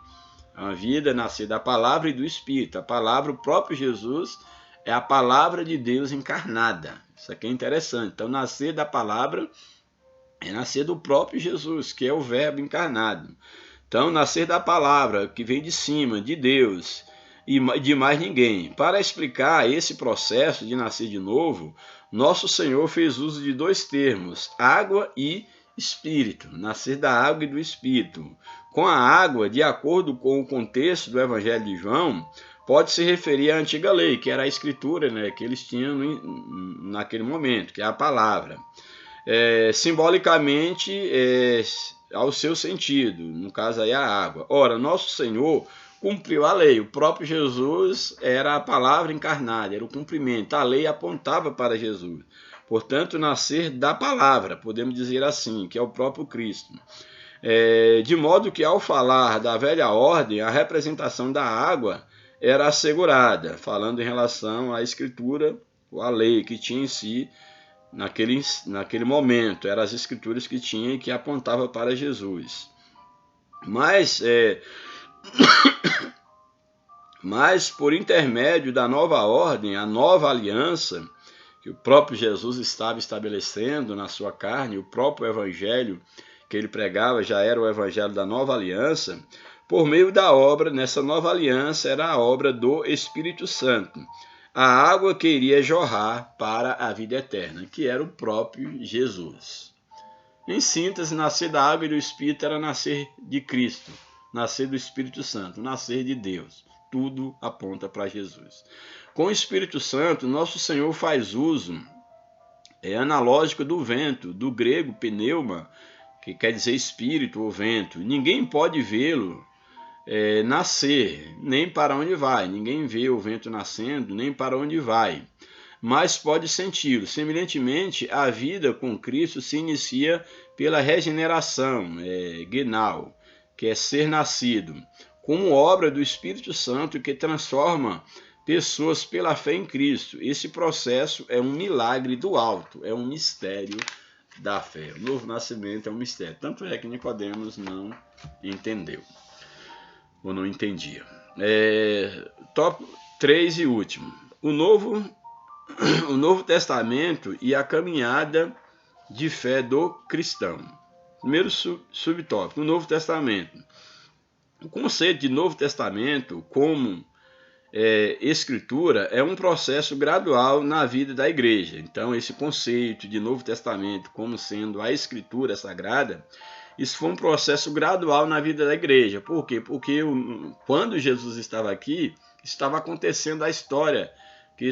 Speaker 1: A vida nascer da palavra e do Espírito. A palavra, o próprio Jesus, é a palavra de Deus encarnada. Isso aqui é interessante. Então, nascer da palavra é nascer do próprio Jesus, que é o Verbo encarnado. Então, nascer da palavra, que vem de cima, de Deus, e de mais ninguém. Para explicar esse processo de nascer de novo, nosso Senhor fez uso de dois termos, água e Espírito, nascer da água e do Espírito. Com a água, de acordo com o contexto do Evangelho de João, pode se referir à antiga lei, que era a escritura, né, que eles tinham naquele momento, que é a palavra. Simbolicamente, ao seu sentido, no caso aí a água. Ora, nosso Senhor cumpriu a lei, o próprio Jesus era a palavra encarnada, era o cumprimento, a lei apontava para Jesus. Portanto, nascer da palavra, podemos dizer assim, que é o próprio Cristo. De modo que, ao falar da velha ordem, a representação da água era assegurada, falando em relação à escritura, ou à lei que tinha em si, naquele momento, eram as escrituras que tinha e que apontava para Jesus. Mas por intermédio da nova ordem, a nova aliança, que o próprio Jesus estava estabelecendo na sua carne, o próprio evangelho que ele pregava já era o evangelho da nova aliança, por meio da obra, nessa nova aliança, era a obra do Espírito Santo, a água que iria jorrar para a vida eterna, que era o próprio Jesus. Em síntese, nascer da água e do Espírito era nascer de Cristo, nascer do Espírito Santo, nascer de Deus. Tudo aponta para Jesus. Com o Espírito Santo, nosso Senhor faz uso analógico do vento, do grego pneuma, que quer dizer espírito ou vento. Ninguém pode vê-lo nascer, nem para onde vai. Ninguém vê o vento nascendo, nem para onde vai, mas pode senti-lo. Semelhantemente, a vida com Cristo se inicia pela regeneração, genal, que é ser nascido, como obra do Espírito Santo que transforma pessoas pela fé em Cristo. Esse processo é um milagre do alto, é um mistério da fé. O novo nascimento é um mistério. Tanto é que Nicodemos não entendeu, ou não entendia. Tópico 3 e último. O Novo Testamento e a caminhada de fé do cristão. Primeiro subtópico, o Novo Testamento. O conceito de Novo Testamento como escritura é um processo gradual na vida da igreja. Então, esse conceito de Novo Testamento como sendo a escritura sagrada, isso foi um processo gradual na vida da igreja. Por quê? Porque quando Jesus estava aqui, estava acontecendo a história que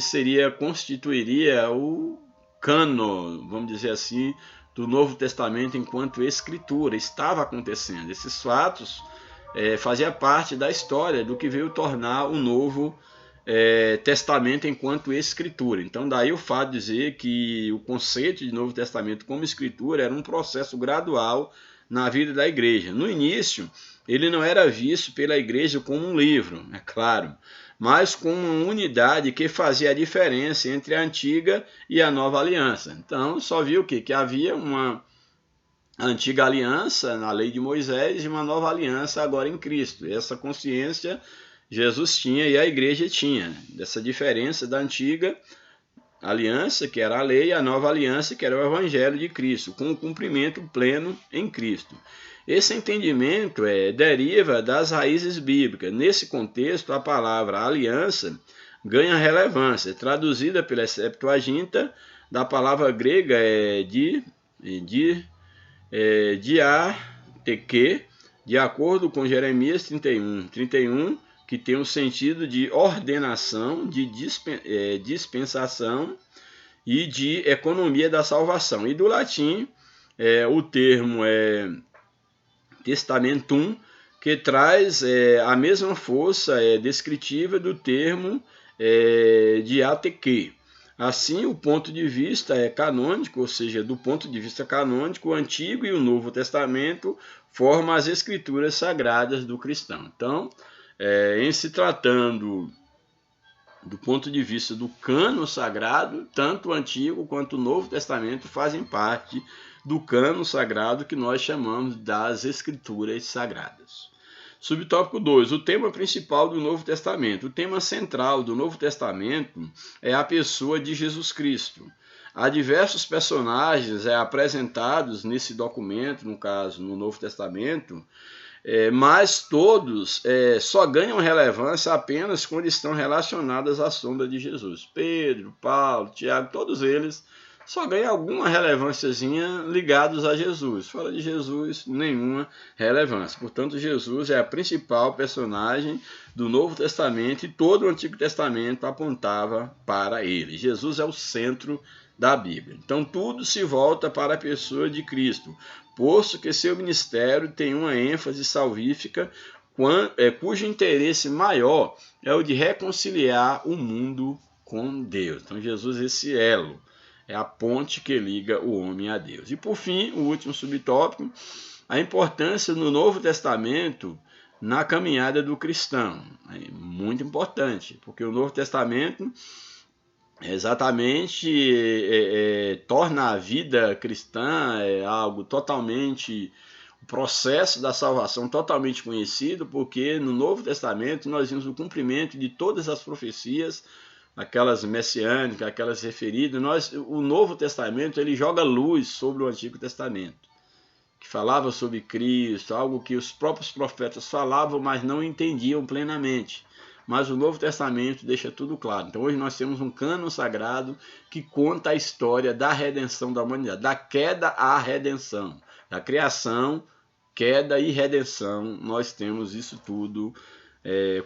Speaker 1: constituiria o cânon, vamos dizer assim, do Novo Testamento enquanto escritura. Estava acontecendo. Esses fatos fazia parte da história do que veio tornar o Novo Testamento enquanto escritura. Então, daí o fato de dizer que o conceito de Novo Testamento como escritura era um processo gradual na vida da igreja. No início, ele não era visto pela igreja como um livro, é claro, mas como uma unidade que fazia a diferença entre a antiga e a nova aliança. Então, só viu o quê? Que havia uma antiga aliança na lei de Moisés e uma nova aliança agora em Cristo. Essa consciência Jesus tinha e a igreja tinha, dessa diferença da antiga aliança, que era a lei, e a nova aliança, que era o evangelho de Cristo, com o cumprimento pleno em Cristo. Esse entendimento deriva das raízes bíblicas. Nesse contexto, a palavra aliança ganha relevância, traduzida pela Septuaginta, da palavra grega diateque, de acordo com Jeremias 31, que tem o sentido de ordenação, de dispensação e de economia da salvação. E do latim, o termo testamentum, que traz a mesma força descritiva do termo diateque. Assim, o ponto de vista é canônico, ou seja, do ponto de vista canônico, o Antigo e o Novo Testamento formam as escrituras sagradas do cristão. Então, em se tratando do ponto de vista do cânon sagrado, tanto o Antigo quanto o Novo Testamento fazem parte do cânon sagrado que nós chamamos das Escrituras Sagradas. Subtópico 2. O tema principal do Novo Testamento. O tema central do Novo Testamento é a pessoa de Jesus Cristo. Há diversos personagens apresentados nesse documento, no caso, no Novo Testamento, mas todos só ganham relevância apenas quando estão relacionados à sombra de Jesus. Pedro, Paulo, Tiago, todos eles só ganham alguma relevânciazinha ligados a Jesus. Fora de Jesus, nenhuma relevância. Portanto, Jesus é a principal personagem do Novo Testamento e todo o Antigo Testamento apontava para ele. Jesus é o centro da Bíblia. Então, tudo se volta para a pessoa de Cristo, posto que seu ministério tem uma ênfase salvífica, cujo interesse maior é o de reconciliar o mundo com Deus. Então, Jesus é esse elo, é a ponte que liga o homem a Deus. E, por fim, o último subtópico, a importância no Novo Testamento na caminhada do cristão. É muito importante, porque o Novo Testamento exatamente torna a vida cristã algo totalmente, o processo da salvação totalmente conhecido, porque no Novo Testamento nós vimos o cumprimento de todas as profecias, aquelas messiânicas, aquelas referidas. O Novo Testamento ele joga luz sobre o Antigo Testamento, que falava sobre Cristo, algo que os próprios profetas falavam, mas não entendiam plenamente. Mas o Novo Testamento deixa tudo claro. Então hoje nós temos um cânon sagrado que conta a história da redenção da humanidade, da queda à redenção, da criação, queda e redenção. Nós temos isso tudo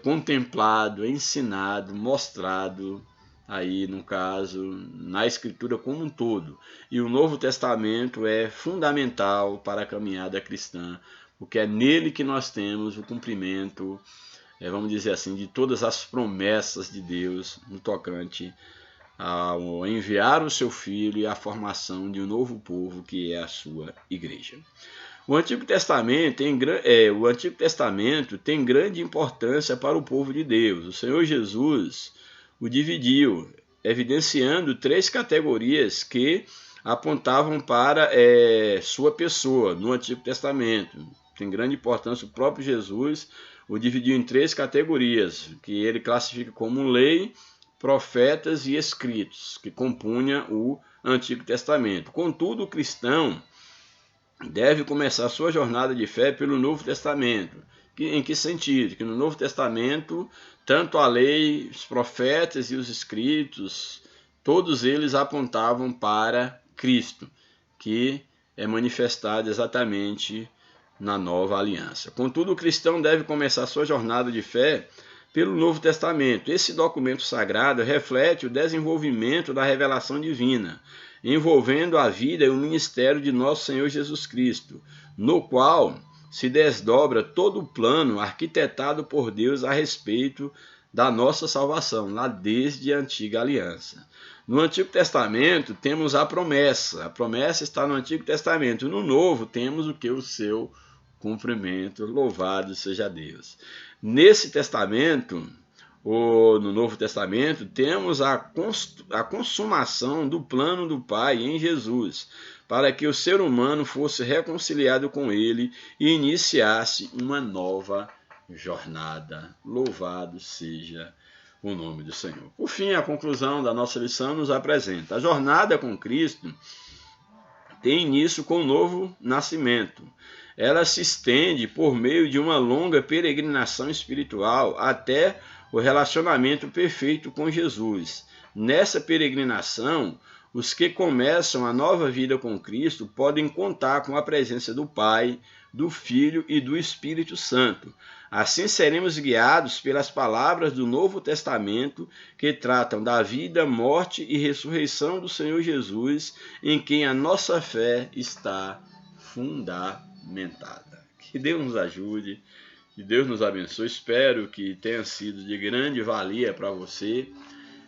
Speaker 1: contemplado, ensinado, mostrado aí no caso na Escritura como um todo. E o Novo Testamento é fundamental para a caminhada cristã, porque é nele que nós temos o cumprimento, vamos dizer assim, de todas as promessas de Deus no tocante ao enviar o seu Filho e a formação de um novo povo que é a sua igreja. O Antigo Testamento tem grande importância para o povo de Deus. O Senhor Jesus o dividiu, evidenciando 3 categorias que apontavam para sua pessoa no Antigo Testamento. Tem grande importância, o próprio Jesus o dividiu em 3 categorias, que ele classifica como lei, profetas e escritos, que compunha o Antigo Testamento. Contudo, o cristão deve começar sua jornada de fé pelo Novo Testamento. Em que sentido? Que no Novo Testamento, tanto a lei, os profetas e os escritos, todos eles apontavam para Cristo, que é manifestado exatamente na nova aliança. Contudo, o cristão deve começar sua jornada de fé pelo Novo Testamento. Esse documento sagrado reflete o desenvolvimento da revelação divina, envolvendo a vida e o ministério de nosso Senhor Jesus Cristo, no qual se desdobra todo o plano arquitetado por Deus a respeito da nossa salvação, lá desde a antiga aliança. No Antigo Testamento temos a promessa está no Antigo Testamento. No Novo temos o que? O seu cumprimento, louvado seja Deus. Nesse testamento, ou no Novo Testamento, temos a consumação do plano do Pai em Jesus, para que o ser humano fosse reconciliado com ele e iniciasse uma nova jornada. Louvado seja o nome do Senhor. Por fim, a conclusão da nossa lição nos apresenta: a jornada com Cristo tem início com o novo nascimento. Ela se estende por meio de uma longa peregrinação espiritual até o relacionamento perfeito com Jesus. Nessa peregrinação, os que começam a nova vida com Cristo podem contar com a presença do Pai, do Filho e do Espírito Santo. Assim seremos guiados pelas palavras do Novo Testamento que tratam da vida, morte e ressurreição do Senhor Jesus, em quem a nossa fé está fundamentada. Que Deus nos ajude, que Deus nos abençoe. Espero que tenha sido de grande valia para você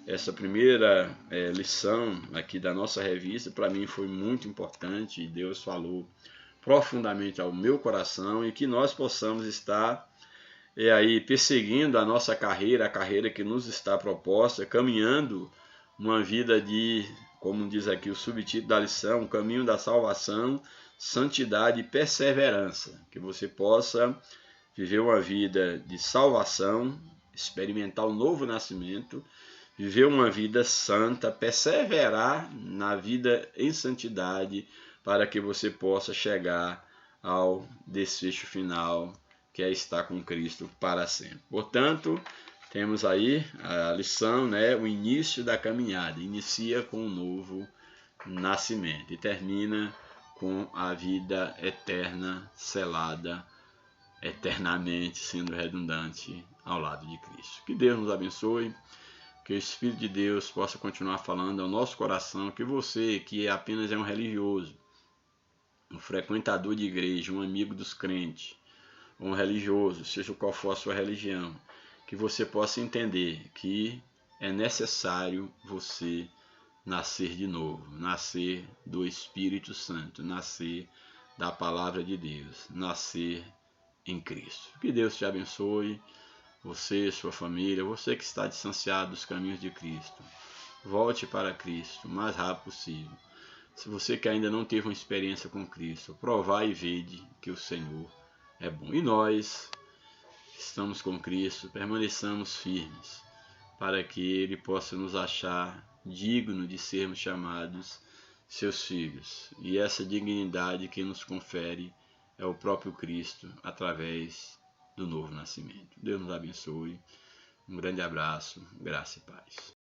Speaker 1: essa primeira lição aqui da nossa revista, para mim foi muito importante e Deus falou profundamente ao meu coração, e que nós possamos estar aí perseguindo a nossa carreira, a carreira que nos está proposta, caminhando uma vida de, como diz aqui o subtítulo da lição, o caminho da salvação, santidade e perseverança, que você possa viver uma vida de salvação, experimentar o novo nascimento, viver uma vida santa, perseverar na vida em santidade, para que você possa chegar ao desfecho final, que é estar com Cristo para sempre. Portanto, temos aí a lição, o início da caminhada. Inicia com um novo nascimento e termina com a vida eterna, selada eternamente, sendo redundante ao lado de Cristo. Que Deus nos abençoe, que o Espírito de Deus possa continuar falando ao nosso coração, que você, que apenas é um religioso, um frequentador de igreja, um amigo dos crentes, um religioso, seja qual for a sua religião, que você possa entender que é necessário você nascer de novo, nascer do Espírito Santo, nascer da Palavra de Deus, nascer em Cristo. Que Deus te abençoe, você, sua família, você que está distanciado dos caminhos de Cristo. Volte para Cristo o mais rápido possível. Se você que ainda não teve uma experiência com Cristo, provai e vede que o Senhor é bom. E nós estamos com Cristo, permaneçamos firmes, para que Ele possa nos achar digno de sermos chamados seus filhos. E essa dignidade que nos confere é o próprio Cristo, através do novo nascimento. Deus nos abençoe. Um grande abraço, graça e paz.